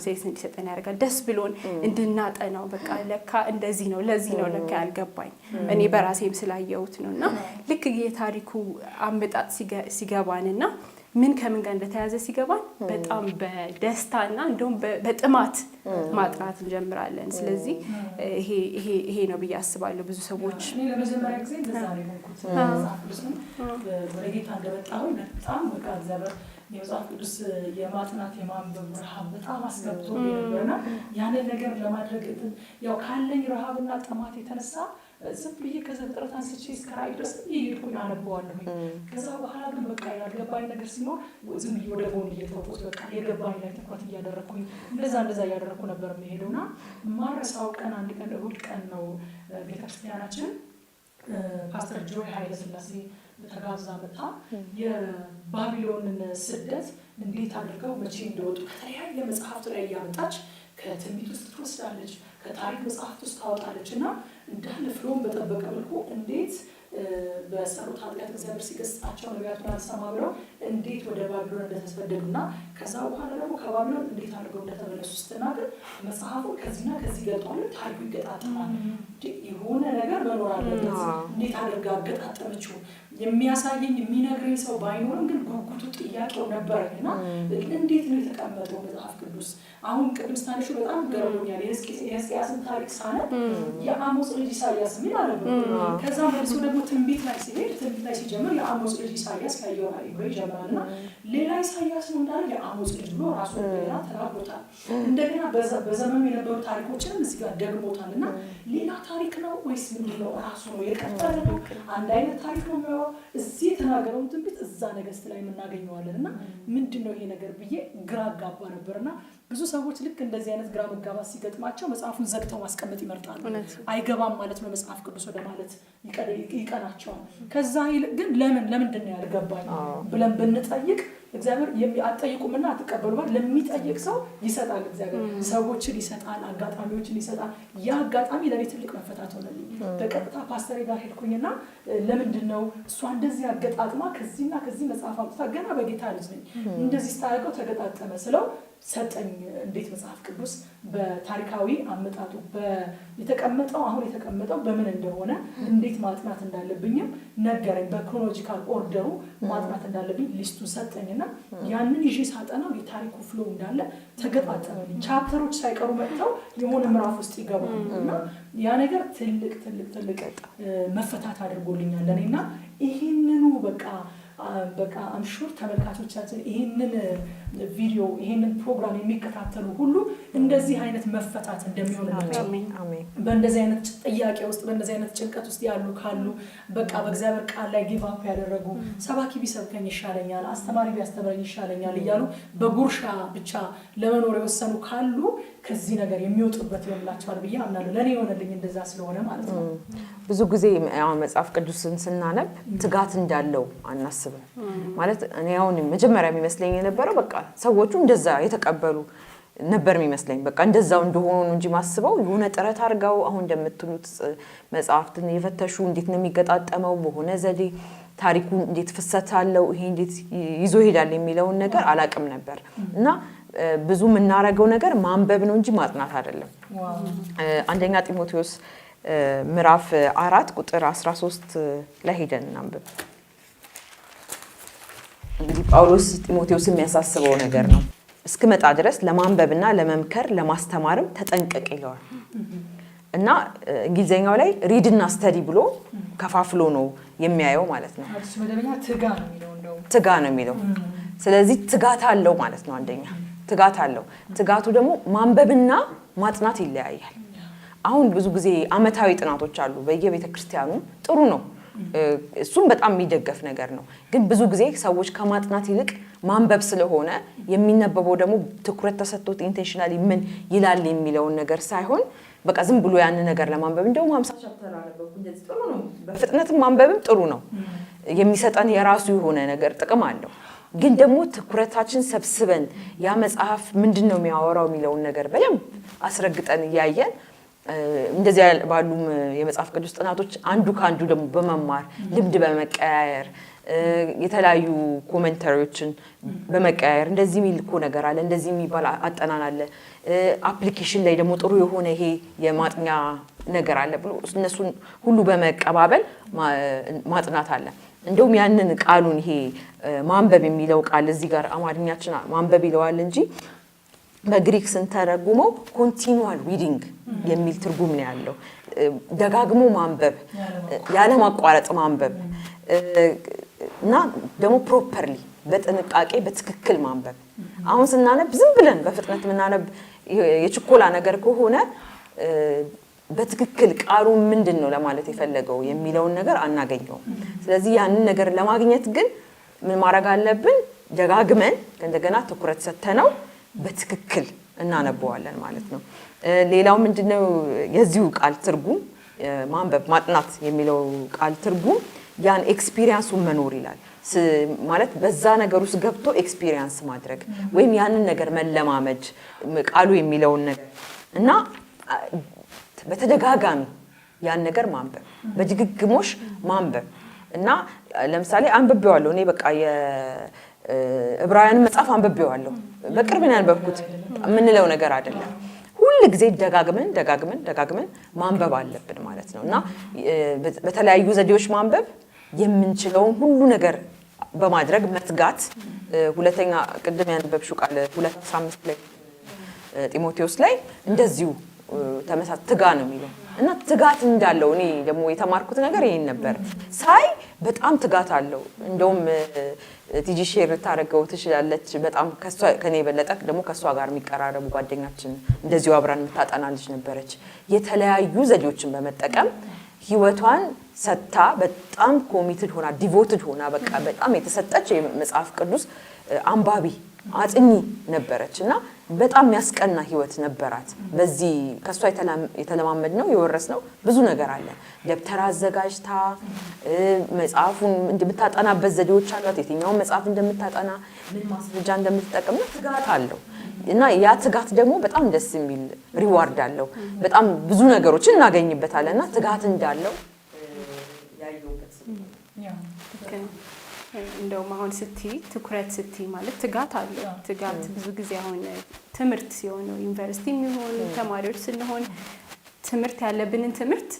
ሴንስ እንዲሰጠን ያደርጋል። ደስ ብሎን እንድናጠናው በቃ ለካ እንደዚህ ነው ለዚህ ነው ለካ ያልገባኝ እኔ በራሴም ስላየሁት ነው። እና ልክ የታሪኩ አመጣጥ ሲገባንና ምን ከምን ጋር እንደተያዘ ሲገባን በጣም በደስታና እንደውም በጥማት ማጥናት እንጀምራለን። ስለዚህ ይሄ ነው ብዬ አስባለሁ። ብዙ ሰዎች ለመጀመሪያ ጊዜ እንደዛ ነው የሆንኩት። መጽሐፍ ቅዱስ ወደ ጌታ እንደመጣሁ በጣም በቃ እግዚአብሔር የመጽሐፍ ቅዱስ የማጥናት የማንበብ ረሃብ በጣም አስገብቶ ነበርና ያንን ነገር ለማድረግ ያው ካለኝ ረሃብና ጥማት የተነሳ ዝም ብዬ ከዘፍጥረት አንስቼ እስከ ራዕይ ድረስ እየሄድኩኝ አነበዋለሁኝ። ከዛ በኋላ ግን በቃ ያልገባኝ ነገር ሲኖር ዝም ብዬ ወደ ጎን እየተውኩት በቃ የገባኝ ላይ ትኩረት እያደረግኩኝ እንደዛ እያደረግኩ ነበር የሚሄደውና ማረሳው ቀን አንድ ቀን እሑድ ቀን ነው ቤተክርስቲያናችን ፓስተር ጆይ ኃይለ ሥላሴ ተጋብዛ መጣ የባቢሎንን ስደት እንዴት አድርገው መቼ እንደወጡ ከተለያየ መጽሐፍት ላይ እያመጣች ከትንቢት ውስጥ ትወስዳለች፣ ከታሪክ መጽሐፍት ውስጥ ታወጣለች እና እንዳለ ፍሎን በጠበቀ መልኩ እንዴት በሰሩት ኃጢአት እግዚአብሔር ሲገስጻቸው ነቢያቱን አልሰማ ብለው እንዴት ወደ ባቢሎን እንደተሰደዱና ከዛ በኋላ ደግሞ ከባቢሎን እንዴት አድርገው እንደተመለሱ ስትናገር መጽሐፉ ከዚህና ከዚህ ገልጧል። ታሪኩ ይገጣጠማል። የሆነ ነገር መኖር አለበት። እንዴት አድርጋ አገጣጠመችው የሚያሳየኝ የሚነግረኝ ሰው ባይኖርም ግን ጉጉቱ ጥያቄው ነበረኝ እና እንዴት ነው የተቀመጠው መጽሐፍ ቅዱስ? አሁን ቅድም ስታነሹ በጣም ገርሞኛል። የሕዝቅያስን ታሪክ ሳነብ የአሞጽ ልጅ ኢሳያስ ምን አለ ከዛ መልሶ ደግሞ ትንቢት ላይ ሲሄድ ትንቢት ላይ ሲጀምር የአሞጽ ልጅ ኢሳያስ ካየው ይጀምራል እና ሌላ ኢሳያስ ነው እንዳለ የአሞጽ ልጅ ብሎ ራሱ ሌላ ተናግሮታል። እንደገና በዘመኑ የነበሩ ታሪኮችንም እዚህ ጋር ደግሞታል እና ሌላ ታሪክ ነው ወይስ ምንድን ነው? ራሱ ነው የቀጠለ ነው? አንድ አይነት ታሪክ ነው የሚያወራው? እዚህ የተናገረውን ትንቢት እዛ ነገስት ላይ የምናገኘዋለን እና ምንድን ነው ይሄ ነገር ብዬ ግራ አጋባ ነበርና ብዙ ሰዎች ልክ እንደዚህ አይነት ግራ መጋባት ሲገጥማቸው መጽሐፉን ዘግተው ማስቀመጥ ይመርጣሉ። አይገባም ማለት ነው መጽሐፍ ቅዱስ ወደ ማለት ይቀናቸዋል። ከዛ ይልቅ ግን ለምንድን ነው ያልገባኝ ብለን ብንጠይቅ እግዚአብሔር አትጠይቁምና አትቀበሉ ማለት ለሚጠይቅ ሰው ይሰጣል። እግዚአብሔር ሰዎችን ይሰጣል፣ አጋጣሚዎችን ይሰጣል። ያ አጋጣሚ ለኔ ትልቅ መፈታት ሆነልኝ። በቀጥታ ፓስተሬ ጋር ሄድኩኝና ለምንድን ነው እሷ እንደዚህ አገጣጥማ ከዚህና ከዚህ መጽሐፍ አምጥታ ገና በጌታ ልጅ ነኝ እንደዚህ ስታደርገው ተገጣጠመ ስለው ሰጠኝ። እንዴት መጽሐፍ ቅዱስ በታሪካዊ አመጣጡ የተቀመጠው አሁን የተቀመጠው በምን እንደሆነ እንዴት ማጥናት እንዳለብኝም ነገረኝ። በክሮኖሎጂካል ኦርደሩ ማጥናት እንዳለብኝ ሊስቱን ሰጠኝና ያንን ይዤ ሳጠናው የታሪኩ ፍሎ እንዳለ ተገጣጠመልኝ። ቻፕተሮች ሳይቀሩ መጥተው የሆነ ምዕራፍ ውስጥ ይገባሉ እና ያ ነገር ትልቅ መፈታት አድርጎልኛል ለእኔና ይህንኑ በቃ አምሹር ተመልካቾቻችን ይህንን ቪዲዮ ይህንን ፕሮግራም የሚከታተሉ ሁሉ እንደዚህ አይነት መፈታት እንደሚሆንላቸው በእንደዚህ አይነት ጥያቄ ውስጥ በእንደዚህ አይነት ጭንቀት ውስጥ ያሉ ካሉ በቃ በእግዚአብሔር ቃል ላይ ጊቭ አፕ ያደረጉ ሰባኪ ቢሰብከኝ ይሻለኛል፣ አስተማሪ ቢያስተምረኝ ይሻለኛል እያሉ በጉርሻ ብቻ ለመኖር የወሰኑ ካሉ ከዚህ ነገር የሚወጡበት ይሆንላቸዋል ብዬ አምናለሁ። ለእኔ የሆነልኝ እንደዛ ስለሆነ ማለት ነው። ብዙ ጊዜ መጽሐፍ ቅዱስን ስናነብ ትጋት እንዳለው አናስብም። ማለት እኔ አሁን መጀመሪያ የሚመስለኝ የነበረው በቃ ሰዎቹ እንደዛ የተቀበሉ ነበር የሚመስለኝ። በቃ እንደዛው እንደሆኑ እንጂ ማስበው የሆነ ጥረት አድርገው አሁን እንደምትሉት መጽሐፍትን የፈተሹ እንዴት ነው የሚገጣጠመው በሆነ ዘዴ ታሪኩ እንዴት ፍሰት አለው ይሄ እንዴት ይዞ ይሄዳል የሚለውን ነገር አላቅም ነበር እና ብዙ የምናረገው ነገር ማንበብ ነው እንጂ ማጥናት አይደለም። አንደኛ ጢሞቴዎስ ምዕራፍ 4 ቁጥር 13 ላይ ሄደን እናንብብ። እንግዲህ ጳውሎስ ጢሞቴዎስ የሚያሳስበው ነገር ነው። እስክመጣ ድረስ ለማንበብና ለመምከር ለማስተማርም ተጠንቀቅ ይለዋል እና እንግሊዘኛው ላይ ሪድና ስተዲ ብሎ ከፋፍሎ ነው የሚያየው ማለት ነው። ትጋ ነው የሚለው። ስለዚህ ትጋት አለው ማለት ነው። አንደኛ ትጋት አለው። ትጋቱ ደግሞ ማንበብና ማጥናት ይለያያል። አሁን ብዙ ጊዜ አመታዊ ጥናቶች አሉ በየቤተ ክርስቲያኑ፣ ጥሩ ነው። እሱም በጣም የሚደገፍ ነገር ነው። ግን ብዙ ጊዜ ሰዎች ከማጥናት ይልቅ ማንበብ ስለሆነ የሚነበበው ደግሞ ትኩረት ተሰጥቶት ኢንቴንሽናሊ ምን ይላል የሚለውን ነገር ሳይሆን በቃ ዝም ብሎ ያን ነገር ለማንበብ እንደውም 50 ቻፕተር አነበብኩ እንደዚህ ጥሩ ነው። በፍጥነትም ማንበብም ጥሩ ነው። የሚሰጠን የራሱ የሆነ ነገር ጥቅም አለው። ግን ደግሞ ትኩረታችን ሰብስበን ያ መጽሐፍ ምንድነው የሚያወራው የሚለውን ነገር በደንብ አስረግጠን እያየን እንደዚህ ባሉም የመጽሐፍ ቅዱስ ጥናቶች አንዱ ከአንዱ ደግሞ በመማር ልምድ በመቀያየር የተለያዩ ኮሜንታሪዎችን በመቀያየር እንደዚህ የሚል እኮ ነገር አለ፣ እንደዚህ የሚባል አጠናን አለ፣ አፕሊኬሽን ላይ ደግሞ ጥሩ የሆነ ይሄ የማጥኛ ነገር አለ ብሎ እነሱን ሁሉ በመቀባበል ማጥናት አለ። እንደውም ያንን ቃሉን ይሄ ማንበብ የሚለው ቃል እዚህ ጋር አማርኛችን ማንበብ ይለዋል እንጂ በግሪክ ስንተረጉመው ኮንቲኒዩዋል ሪዲንግ የሚል ትርጉም ነው ያለው። ደጋግሞ ማንበብ፣ ያለ ማቋረጥ ማንበብ እና ደግሞ ፕሮፐርሊ በጥንቃቄ በትክክል ማንበብ። አሁን ስናነብ ዝም ብለን በፍጥነት የምናነብ የችኮላ ነገር ከሆነ በትክክል ቃሉ ምንድነው ለማለት የፈለገው የሚለውን ነገር አናገኘውም። ስለዚህ ያንን ነገር ለማግኘት ግን ምን ማድረግ አለብን? ደጋግመን እንደገና ትኩረት ሰጥተነው በትክክል እናነበዋለን ማለት ነው። ሌላው ምንድነው የዚሁ ቃል ትርጉም ማንበብ ማጥናት የሚለው ቃል ትርጉም ያን ኤክስፒሪየንሱን መኖር ይላል ማለት በዛ ነገር ውስጥ ገብቶ ኤክስፒሪየንስ ማድረግ ወይም ያንን ነገር መለማመድ ቃሉ የሚለውን ነገር እና በተደጋጋሚ ያን ነገር ማንበብ በድግግሞሽ ማንበብ እና ለምሳሌ አንብቤዋለሁ እኔ በቃ የዕብራውያን መጽሐፍ አንብቤዋለሁ በቅርብ ነው ያነበብኩት ምንለው ነገር አይደለም ሁሉ ጊዜ ደጋግመን ማንበብ አለብን ማለት ነው እና በተለያዩ ዘዴዎች ማንበብ የምንችለውን ሁሉ ነገር በማድረግ መትጋት ሁለተኛ ቅድም ያነበብሽው ቃል 2:15 ላይ ጢሞቴዎስ ላይ እንደዚሁ ተመሳሳይ ትጋ ነው የሚለው እና ትጋት እንዳለው እኔ ደግሞ የተማርኩት ነገር ይሄን ነበር ሳይ በጣም ትጋት አለው እንደውም ቲጂ ሼር ታረጋው ትችላለች በጣም ከኔ በለጠ ደግሞ ከሷ ጋር የሚቀራረቡ ጓደኛችን እንደዚሁ አብራን መታጠናለች ነበረች የተለያዩ ዘዴዎችን በመጠቀም ህይወቷን ሰታ በጣም ኮሚትድ ሆና ዲቮትድ ሆና በቃ በጣም የተሰጠች የመጽሐፍ ቅዱስ አንባቢ አጥኚ ነበረችና በጣም ያስቀና ህይወት ነበራት በዚህ ከሷ የተለማመድነው የወረስነው ብዙ ነገር አለ ደብተር አዘጋጅታ መጽሐፉን እንደምታጠናበት ዘዴዎች አሏት የትኛው መጽሐፍ እንደምታጠና ምን ማስረጃ እንደምትጠቀም ትጋት አለው እና ያ ትጋት ደግሞ በጣም ደስ የሚል ሪዋርድ አለው በጣም ብዙ ነገሮችን እናገኝበታለና ትጋት እንዳለው ያየውበት እንደውም አሁን ትኩረት ማለት ትጋት አለው ትጋት ብዙ ጊዜ አሁን ትምህርት ሲሆን ዩኒቨርሲቲ የሚሆን ተማሪዎች ስንሆን ትምህርት ያለብንን ትምህርት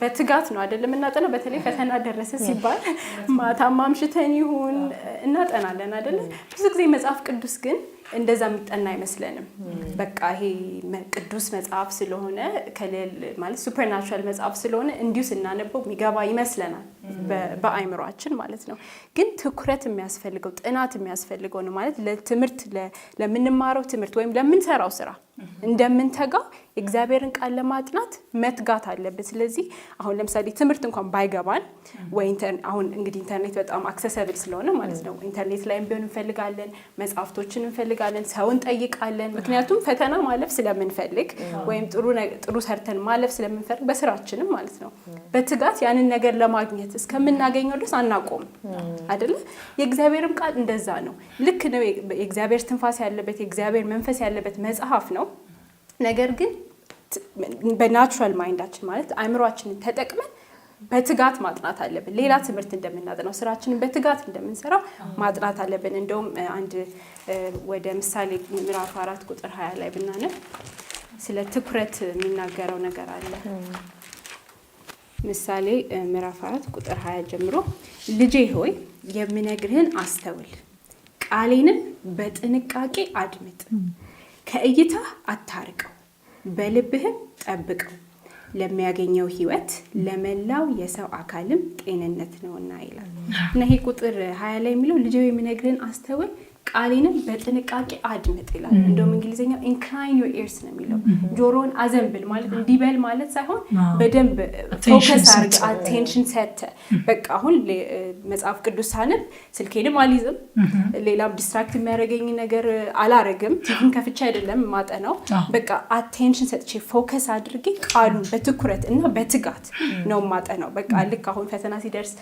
በትጋት ነው አይደለም እናጠና በተለይ ፈተና ደረሰ ሲባል ማታም አምሽተን ይሁን እናጠናለን አይደል ብዙ ጊዜ መጽሐፍ ቅዱስ ግን እንደዛ የሚጠና አይመስለንም በቃ ይሄ ቅዱስ መጽሐፍ ስለሆነ ከሌል ማለት ሱፐርናቹራል መጽሐፍ ስለሆነ እንዲሁ ስናነበው የሚገባ ይመስለናል በአይምሮአችን ማለት ነው ግን ትኩረት የሚያስፈልገው ጥናት የሚያስፈልገው ነው ማለት ለትምህርት ለምንማረው ትምህርት ወይም ለምንሰራው ስራ እንደምንተጋው እግዚአብሔርን ቃል ለማጥናት መትጋት አለበት ስለዚህ አሁን ለምሳሌ ትምህርት እንኳን ባይገባን ወይ አሁን እንግዲህ ኢንተርኔት በጣም አክሰሰብል ስለሆነ ማለት ነው ኢንተርኔት ላይም ቢሆን እንፈልጋለን መጽሐፍቶችን እንፈልጋለን ሰውን ጠይቃለን ምክንያቱም ፈተና ማለፍ ስለምንፈልግ ወይም ጥሩ ሰርተን ማለፍ ስለምንፈልግ በስራችንም ማለት ነው በትጋት ያንን ነገር ለማግኘት እስከምናገኘው ድረስ አናቆም አይደለ የእግዚአብሔርም ቃል እንደዛ ነው ልክ ነው የእግዚአብሔር ትንፋስ ያለበት የእግዚአብሔር መንፈስ ያለበት መጽሐፍ ነው ነገር ግን በናቹራል ማይንዳችን ማለት አእምሮአችንን ተጠቅመን በትጋት ማጥናት አለብን ሌላ ትምህርት እንደምናጠናው ስራችንን በትጋት እንደምንሰራው ማጥናት አለብን እንደውም አንድ ወደ ምሳሌ ምዕራፍ 4 ቁጥር 20 ላይ ብናነብ ስለ ትኩረት የሚናገረው ነገር አለ ምሳሌ ምዕራፍ 4 ቁጥር 20 ጀምሮ ልጄ ሆይ የምነግርህን አስተውል ቃሌንም በጥንቃቄ አድምጥ ከእይታ አታርቀው በልብህም ጠብቀው ለሚያገኘው ህይወት ለመላው የሰው አካልም ጤንነት ነውና ይላል እና ይሄ ቁጥር 20 ላይ የሚለው ልጄ የምነግርህን አስተውል ቃሌንም በጥንቃቄ አድምጥ ይላል እንደውም እንግሊዘኛው incline your ears ነው የሚለው ጆሮን አዘንብል ማለት እንዲበል ማለት ሳይሆን በደንብ ፎከስ አድርግ attention set በቃ አሁን መጽሐፍ ቅዱስ ሳነብ ስልኬንም አልይዝም ሌላም ዲስትራክት የሚያደርገኝ ነገር አላረግም ቲቪን ከፍቼ አይደለም ማጠናው በቃ attention ሰጥቼ ፎከስ አድርጌ ቃሉን በትኩረት እና በትጋት ነው ማጠናው በቃ ልክ አሁን ፈተና ሲደርስ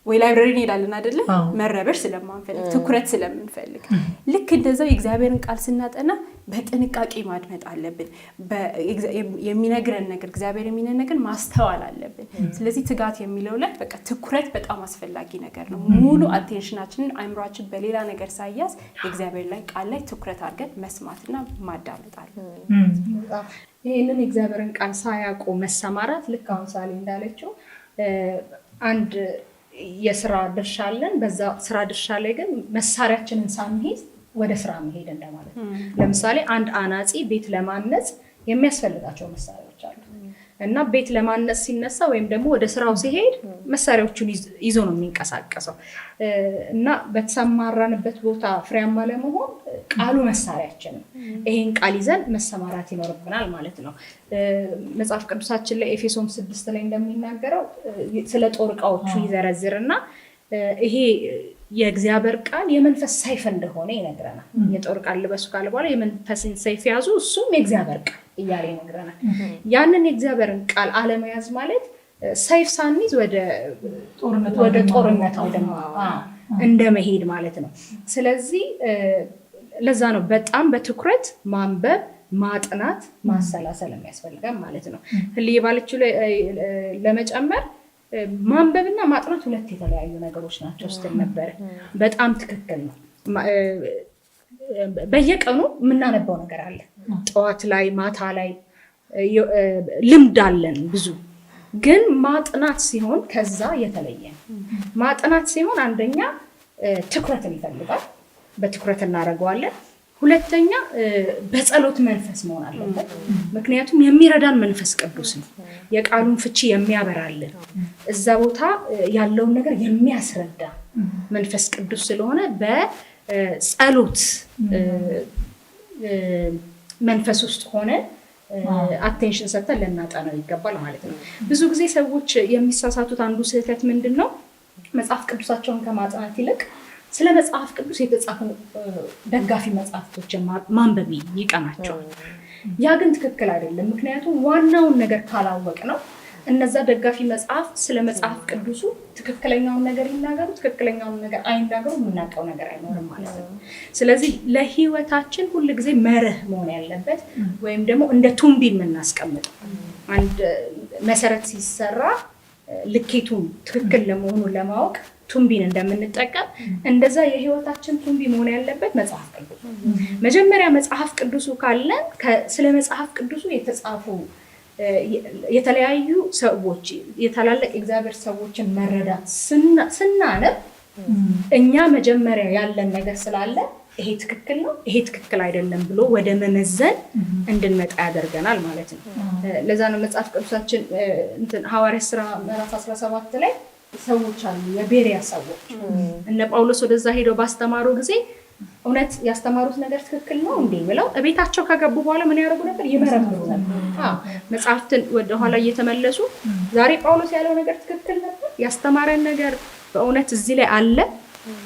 ወይ ላይብረሪ እንሄዳለን አይደለ መረበሽ ስለማንፈልግ ትኩረት ስለምንፈልግ ልክ እንደዛው የእግዚአብሔርን ቃል ስናጠና በጥንቃቄ ማድመጥ አለብን የሚነግረን ነገር እግዚአብሔር የሚነግረን ነገር ማስተዋል አለብን ስለዚህ ትጋት የሚለው ላይ በቃ ትኩረት በጣም አስፈላጊ ነገር ነው ሙሉ አቴንሽናችንን አይምሮአችን በሌላ ነገር ሳይያዝ የእግዚአብሔር ላይ ቃል ላይ ትኩረት አድርገን መስማትና ማዳመጥ አለብን ይሄንን የእግዚአብሔርን ቃል ሳያውቁ መሰማራት ልክ አሁን ሳሌ እንዳለችው አንድ የስራ ድርሻ አለን በዛ ስራ ድርሻ ላይ ግን መሳሪያችንን ሳንይዝ ወደ ስራ መሄድ እንደማለት ነው ለምሳሌ አንድ አናጺ ቤት ለማነጽ የሚያስፈልጋቸው መሳሪያዎች አሉ እና ቤት ለማነጽ ሲነሳ ወይም ደግሞ ወደ ስራው ሲሄድ መሳሪያዎቹን ይዞ ነው የሚንቀሳቀሰው እና በተሰማራንበት ቦታ ፍሬያማ ለመሆን ቃሉ መሳሪያችን ነው ይሄን ቃል ይዘን መሰማራት ይኖርብናል ማለት ነው መጽሐፍ ቅዱሳችን ላይ ኤፌሶን 6 ላይ እንደሚናገረው ስለ ጦር ዕቃዎቹ ይዘረዝርና ይሄ የእግዚአብሔር ቃል የመንፈስ ሰይፍ እንደሆነ ይነግረናል የጦር ቃል ልበሱ ካለ በኋላ የመንፈስን ሰይፍ ያዙ እሱም የእግዚአብሔር ቃል እያለ ይነግረናል ያንን የእግዚአብሔርን ቃል አለመያዝ ማለት ሰይፍ ሳንይዝ ወደ ጦርነት ደግሞ እንደ መሄድ ማለት ነው። ስለዚህ ለዛ ነው በጣም በትኩረት ማንበብ፣ ማጥናት፣ ማሰላሰል የሚያስፈልገን ማለት ነው። ህልዬ ባለችው ለመጨመር ማንበብና ማጥናት ሁለት የተለያዩ ነገሮች ናቸው ስትል ነበረ። በጣም ትክክል ነው። በየቀኑ የምናነባው ነገር አለ። ጠዋት ላይ ማታ ላይ ልምድ አለን ብዙ። ግን ማጥናት ሲሆን ከዛ የተለየ ነው። ማጥናት ሲሆን አንደኛ ትኩረትን ይፈልጋል፣ በትኩረት እናደርገዋለን። ሁለተኛ በጸሎት መንፈስ መሆን አለበት። ምክንያቱም የሚረዳን መንፈስ ቅዱስ ነው። የቃሉን ፍቺ የሚያበራልን እዛ ቦታ ያለውን ነገር የሚያስረዳ መንፈስ ቅዱስ ስለሆነ በጸሎት መንፈስ ውስጥ ሆነ አቴንሽን ሰጥተን ልናጠናው ይገባል ማለት ነው። ብዙ ጊዜ ሰዎች የሚሳሳቱት አንዱ ስህተት ምንድን ነው? መጽሐፍ ቅዱሳቸውን ከማጥናት ይልቅ ስለ መጽሐፍ ቅዱስ የተጻፉ ደጋፊ መጽሐፍቶችን ማንበብ ይቀናቸዋል። ያ ግን ትክክል አይደለም። ምክንያቱም ዋናውን ነገር ካላወቅ ነው እነዛ ደጋፊ መጽሐፍ ስለ መጽሐፍ ቅዱሱ ትክክለኛውን ነገር ይናገሩ፣ ትክክለኛውን ነገር አይናገሩ፣ የምናውቀው ነገር አይኖርም ማለት ነው። ስለዚህ ለህይወታችን ሁል ጊዜ መርህ መሆን ያለበት ወይም ደግሞ እንደ ቱንቢ የምናስቀምጠው አንድ መሰረት ሲሰራ ልኬቱን ትክክል ለመሆኑን ለማወቅ ቱንቢን እንደምንጠቀም እንደዛ የህይወታችን ቱንቢ መሆን ያለበት መጽሐፍ ቅዱስ። መጀመሪያ መጽሐፍ ቅዱሱ ካለን ስለ መጽሐፍ ቅዱሱ የተጻፉ የተለያዩ ሰዎች የታላላቅ እግዚአብሔር ሰዎችን መረዳት ስናነብ እኛ መጀመሪያ ያለን ነገር ስላለ ይሄ ትክክል ነው፣ ይሄ ትክክል አይደለም ብሎ ወደ መመዘን እንድንመጣ ያደርገናል ማለት ነው። ለዛ ነው መጽሐፍ ቅዱሳችን ሐዋርያት ሥራ ምዕራፍ 17 ላይ ሰዎች አሉ፣ የቤሪያ ሰዎች እነ ጳውሎስ ወደዛ ሄደው ባስተማሩ ጊዜ እውነት ያስተማሩት ነገር ትክክል ነው እንዴ ብለው እቤታቸው ከገቡ በኋላ ምን ያደርጉ ነበር? ይመረምሩ ነበር። መጽሐፍትን ወደኋላ እየተመለሱ ዛሬ ጳውሎስ ያለው ነገር ትክክል ነበር፣ ያስተማረን ነገር በእውነት እዚህ ላይ አለ፣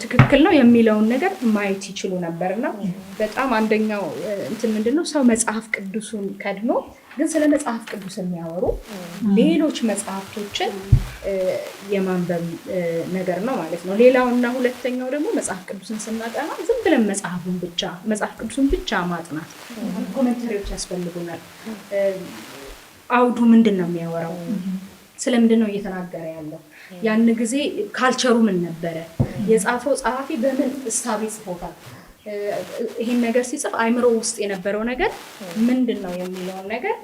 ትክክል ነው የሚለውን ነገር ማየት ይችሉ ነበርና በጣም አንደኛው ምንድነው ሰው መጽሐፍ ቅዱሱን ከድኖ ግን ስለ መጽሐፍ ቅዱስ የሚያወሩ ሌሎች መጽሐፍቶችን የማንበብ ነገር ነው ማለት ነው። ሌላውና ሁለተኛው ደግሞ መጽሐፍ ቅዱስን ስናጠና ዝም ብለን መጽሐፍ ቅዱስን ብቻ ማጥናት ኮሜንታሪዎች ያስፈልጉናል። አውዱ ምንድን ነው የሚያወራው? ስለምንድን ነው እየተናገረ ያለው? ያን ጊዜ ካልቸሩ ምን ነበረ? የጻፈው ጸሐፊ በምን እሳቤ ጽፎታል? ይሄን ነገር ሲጽፍ አይምሮ ውስጥ የነበረው ነገር ምንድን ነው የሚለውን ነገር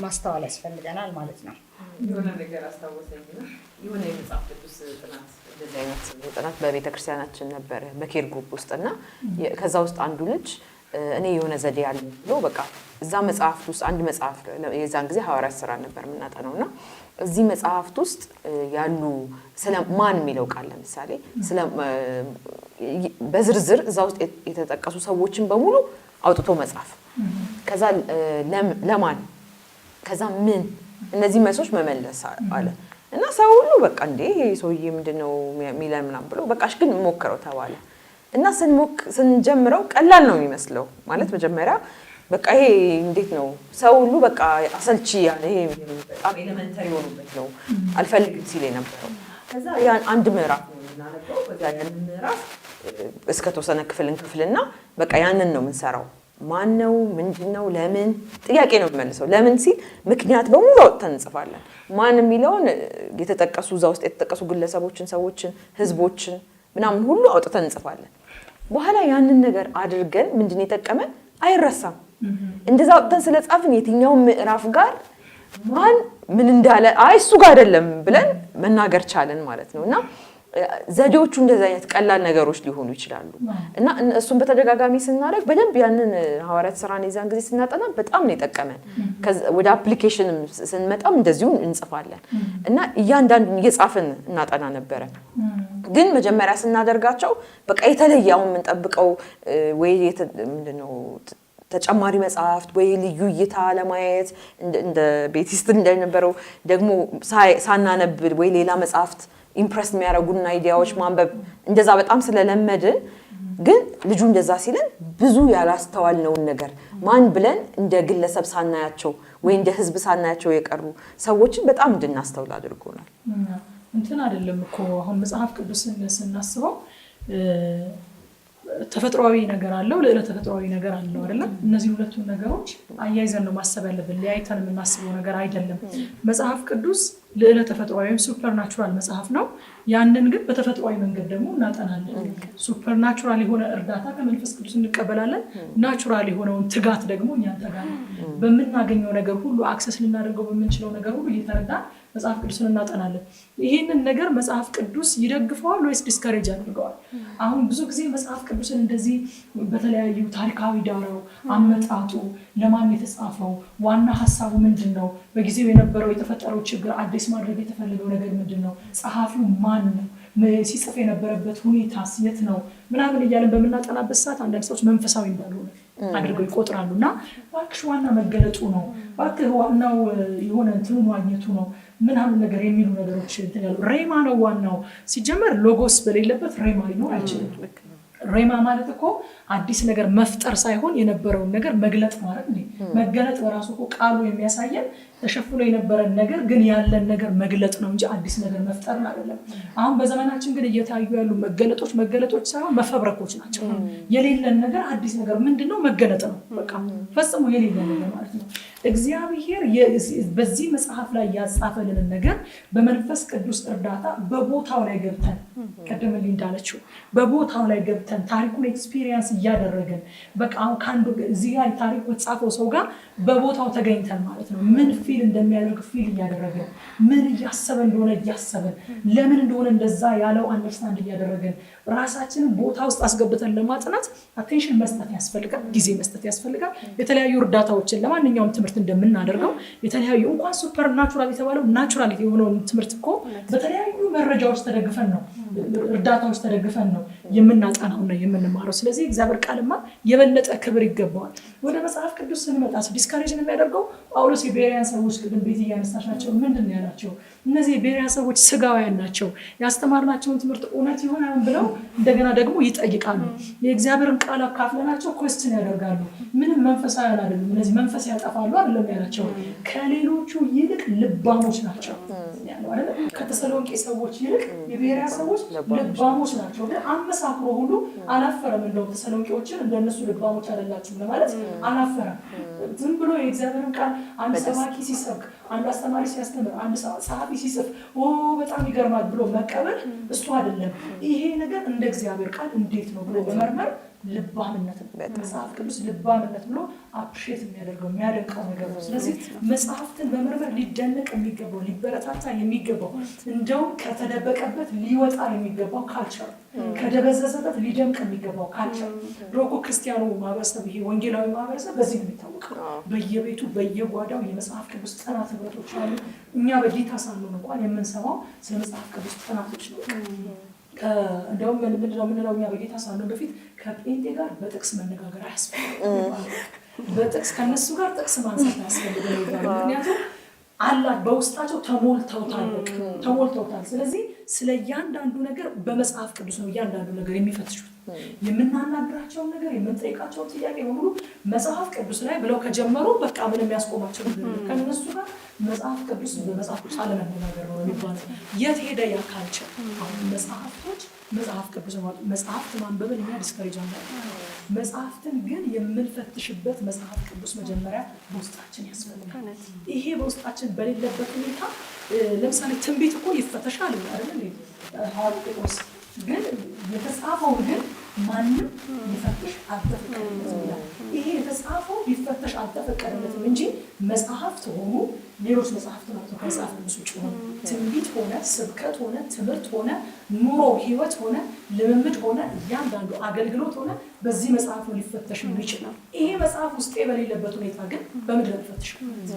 ማስተዋል ያስፈልገናል ማለት ነው። የሆነ ነገር አስታወሰኝና የሆነ የመጽሐፍ ቅዱስ ጥናት እንደዚህ አይነት ጥናት በቤተክርስቲያናችን ነበር በኬር ግሩፕ ውስጥና ከዛ ውስጥ አንዱ ልጅ እኔ የሆነ ዘዴ ያለ ብሎ በቃ እዛ መጽሐፍት ውስጥ አንድ መጽሐፍ የዛን ጊዜ ሐዋርያት ሥራ ነበር የምናጠናውና እዚህ መጽሐፍት ውስጥ ያሉ ስለማን የሚለው ቃል ለምሳሌ በዝርዝር እዛ ውስጥ የተጠቀሱ ሰዎችን በሙሉ አውጥቶ መጽሐፍ ከዛ ለማን ከዛ ምን እነዚህ መልሶች መመለስ አለ እና ሰው ሁሉ በቃ እንዴ ይሄ ሰውዬ ምንድነው የሚለን ምናምን ብሎ በቃሽ ግን ሞክረው ተባለ እና ስንጀምረው ቀላል ነው የሚመስለው ማለት መጀመሪያ በቃ ይሄ እንዴት ነው ሰው ሁሉ በቃ አሰልቺ ያለ ይሄ በጣም ኤሌመንተሪ ሆኖበት ነው አልፈልግም ሲል የነበረው ከዛ ያን አንድ ምዕራፍ ነው እናነበው በዛ ያን ምዕራፍ እስከ ተወሰነ ክፍልና በቃ ያንን ነው የምንሰራው ማን ነው ምንድነው ለምን ጥያቄ ነው የምንመልሰው ለምን ሲል ምክንያት በሙሉ አውጥተን እንጽፋለን ማን የሚለውን የተጠቀሱ እዛ ውስጥ የተጠቀሱ ግለሰቦችን ሰዎችን ህዝቦችን ምናምን ሁሉ አውጥተን እንጽፋለን በኋላ ያንን ነገር አድርገን ምንድነው የተጠቀመን አይረሳም እንደዛ አውጥተን ስለጻፍን የትኛው ምዕራፍ ጋር ማን ምን እንዳለ እሱ ጋር አይደለም ብለን መናገር ቻለን ማለት ነውና ዘዴዎቹ እንደዚህ አይነት ቀላል ነገሮች ሊሆኑ ይችላሉ እና እሱን በተደጋጋሚ ስናደርግ በደንብ ያንን ሐዋርያት ሥራን ይዛን ጊዜ ስናጠና በጣም ነው የጠቀመን ወደ አፕሊኬሽንም ስንመጣም እንደዚሁ እንጽፋለን እና እያንዳንዱን እየጻፍን እናጠና ነበረ ግን መጀመሪያ ስናደርጋቸው በቃ የተለያውን የምንጠብቀው ወይ ምንድነው ተጨማሪ መጽሐፍት ወይ ልዩ እይታ ለማየት እንደ ቤቲስት እንደነበረው ደግሞ ሳናነብ ወይ ሌላ መጽሐፍት ኢምፕረስ የሚያደርጉና አይዲያዎች ማንበብ እንደዛ በጣም ስለለመድን ግን ልጁ እንደዛ ሲለን ብዙ ያላስተዋልነውን ነገር ማን ብለን እንደ ግለሰብ ሳናያቸው ወይ እንደ ህዝብ ሳናያቸው የቀሩ ሰዎችን በጣም እንድናስተውል አድርጎናል። እንትን አይደለም እኮ አሁን መጽሐፍ ቅዱስን ስናስበው ተፈጥሯዊ ነገር አለው፣ ለዕለ ተፈጥሯዊ ነገር አለው አይደለም። እነዚህ ሁለቱን ነገሮች አያይዘን ነው ማሰብ ያለብን፣ ለያይተን የምናስበው ነገር አይደለም። መጽሐፍ ቅዱስ ለዕለ ተፈጥሯዊ ወይም ሱፐርናቹራል መጽሐፍ ነው። ያንን ግን በተፈጥሯዊ መንገድ ደግሞ እናጠናለን። ሱፐርናቹራል የሆነ እርዳታ ከመንፈስ ቅዱስ እንቀበላለን። ናቹራል የሆነውን ትጋት ደግሞ እኛ እንተጋለን። በምናገኘው ነገር ሁሉ አክሰስ ልናደርገው በምንችለው ነገር ሁሉ እየተረዳን መጽሐፍ ቅዱስን እናጠናለን። ይህንን ነገር መጽሐፍ ቅዱስ ይደግፈዋል ወይስ ዲስከሬጅ አድርገዋል? አሁን ብዙ ጊዜ መጽሐፍ ቅዱስን እንደዚህ በተለያዩ ታሪካዊ ዳራው፣ አመጣጡ፣ ለማን የተጻፈው፣ ዋና ሀሳቡ ምንድን ነው፣ በጊዜው የነበረው የተፈጠረው ችግር አዲስ ማድረግ የተፈለገው ነገር ምንድን ነው፣ ጸሐፊው ማን ነው፣ ሲጽፍ የነበረበት ሁኔታ የት ነው ምናምን እያለን በምናጠናበት ሰዓት አንዳንድ ሰዎች መንፈሳዊ እንዳልሆነ አድርገው ይቆጥራሉ። እና እባክሽ ዋና መገለጡ ነው፣ እባክህ ዋናው የሆነ እንትኑ ማግኘቱ ነው ምናምን ነገር የሚሉ ነገሮች እንትን ያሉ። ሬማ ነው ዋናው። ሲጀመር ሎጎስ በሌለበት ሬማ ሊኖር አይችልም። ሬማ ማለት እኮ አዲስ ነገር መፍጠር ሳይሆን የነበረውን ነገር መግለጥ ማለት ነው። መገለጥ በራሱ እኮ ቃሉ የሚያሳየን ተሸፍኖ የነበረን ነገር ግን ያለን ነገር መግለጥ ነው እንጂ አዲስ ነገር መፍጠር አይደለም። አሁን በዘመናችን ግን እየታዩ ያሉ መገለጦች ሳይሆን መፈብረኮች ናቸው። የሌለን ነገር አዲስ ነገር ምንድነው? መገለጥ ነው። በቃ ፈጽሞ የሌለን ነገር ማለት ነው። እግዚአብሔር በዚህ መጽሐፍ ላይ ያጻፈልንን ነገር በመንፈስ ቅዱስ እርዳታ በቦታው ላይ ገብተን ቀደም እንዳለችው በቦታው ላይ ገብተን ታሪኩን ኤክስፒሪየንስ እያደረግን በቃ አሁን ካንዱ እዚህ ላይ ታሪኩ የተጻፈው ሰው ጋር በቦታው ተገኝተን ማለት ነው ምን ፊል እንደሚያደርግ ፊል እያደረግን ምን እያሰበ እንደሆነ እያሰበን ለምን እንደሆነ እንደዛ ያለው አንደርስታንድ እያደረግን ራሳችንን ቦታ ውስጥ አስገብተን ለማጥናት አቴንሽን መስጠት ያስፈልጋል፣ ጊዜ መስጠት ያስፈልጋል። የተለያዩ እርዳታዎችን ለማንኛውም ትምህርት እንደምናደርገው የተለያዩ እንኳን ሱፐር ናቹራል የተባለው ናቹራል የሆነውን ትምህርት እኮ በተለያዩ መረጃዎች ተደግፈን ነው እርዳታዎች ተደግፈን ነው የምናጠናውና የምንማረው። ስለዚህ እግዚአብሔር ቃልማ የበለጠ ክብር ይገባዋል። ወደ መጽሐፍ ቅዱስ ስንመጣ ዲስካሬጅን የሚያደርገው ጳውሎስ የቤሪያን ሰዎች ቅድም ቤት እያነሳሽ ናቸው ምንድን ያላቸው እነዚህ የቤሪያ ሰዎች ስጋውያን ናቸው። ያስተማርናቸውን ትምህርት እውነት ይሆናል ብለው እንደገና ደግሞ ይጠይቃሉ። የእግዚአብሔርን ቃል አካፍለናቸው ኮስችን ያደርጋሉ። ምንም መንፈሳዊ አይደሉም እነዚህ መንፈስ ያጠፋሉ አይደለም ያላቸው። ከሌሎቹ ይልቅ ልባሞች ናቸው ያለው አይደል? ከተሰሎንቄ ሰዎች ይልቅ የቤሪያ ሰዎች ልባሞች ናቸው። ግን አመሳክሮ ሁሉ አላፈረም። እንደው ተሰሎንቄዎችን እንደነሱ ልባሞች አይደላችሁም ለማለት አላፈረም። ዝም ብሎ የእግዚአብሔርን ቃል አንድ ሰባኪ ሲሰብክ፣ አንድ አስተማሪ ሲያስተምር፣ አንድ ጸሐፊ ሲጽፍ በጣም ይገርማል ብሎ መቀበል እሱ አይደለም። ይሄ ነገር እንደ እግዚአብሔር ቃል እንዴት ነው ብሎ መመርመር ልባምነት ነው። መጽሐፍ ቅዱስ ልባምነት ብሎ አፕሪሼት የሚያደርገው የሚያደንቀው ነገር ነው። ስለዚህ መጽሐፍትን መመርመር ሊደነቅ የሚገባው ሊበረታታ የሚገባው እንደውም ከተደበቀበት ሊወጣ የሚገባው ካልቸር ከደበዘዘበት ሊደምቅ የሚገባው ካልቸር። ድሮ እኮ ክርስቲያኑ ማህበረሰብ ይሄ ወንጌላዊ ማህበረሰብ በዚህ ነው የሚታወቀው። በየቤቱ በየጓዳው የመጽሐፍ ቅዱስ ጥናት ህብረቶች አሉ። እኛ በጌታ ሳንሆን እንኳን የምንሰማው ስለ መጽሐፍ ቅዱስ ጥናቶች ነው። እንደውም ምንድነው የምንለው እኛ በጌታ ሳንሆን በፊት ከጴንጤ ጋር በጥቅስ መነጋገር አያስፈልግም። በጥቅስ ከነሱ ጋር ጥቅስ ማንሳት አያስፈልግም። ምክንያቱም አላት በውስጣቸው ተሞልተውታል። ስለዚህ ስለ እያንዳንዱ ነገር በመጽሐፍ ቅዱስ ነው እያንዳንዱ ነገር የሚፈትሹት። የምናናግራቸውን ነገር የምንጠይቃቸውን ጥያቄ በሙሉ መጽሐፍ ቅዱስ ላይ ብለው ከጀመሩ በቃ ምንም ያስቆማቸው ከነሱ ጋር መጽሐፍ ቅዱስ በመጽሐፍ ቅዱስ አለመነጋገር ነው የሚባለው። የት ሄደ ያ ካልቸር? አሁን መጽሐፍቶች መጽሐፍ ቅዱስ ማለት መጽሐፍት ማንበብን እኛ ዲስከሬጅ አናደርግም። መጽሐፍትን ግን የምንፈትሽበት መጽሐፍ ቅዱስ መጀመሪያ በውስጣችን ያስፈልጋል። ይሄ በውስጣችን በሌለበት ሁኔታ ለምሳሌ ትንቢት እኮ ይፈተሻል አይደል? ሐዋርያው ጴጥሮስ ግን የተጻፈው ግን ማንም ሊፈትሽ አልተፈቀደለትም ይላል። ይሄ የተጻፈው ሊፈተሽ አልተፈቀደለትም እንጂ መጽሐፍት ሆኑ ሌሎች መጽሐፍት ናቸው ከመጽሐፍ ቅዱስ ውጭ ሆነ ትንቢት ሆነ ስብከት ሆነ ትምህርት ሆነ ኑሮ ህይወት ሆነ ልምምድ ሆነ እያንዳንዱ አገልግሎት ሆነ በዚህ መጽሐፍ ነው ሊፈተሽ የሚችለው። ይሄ መጽሐፍ ውስጥ በሌለበት ሁኔታ ግን በምድር ሊፈተሽ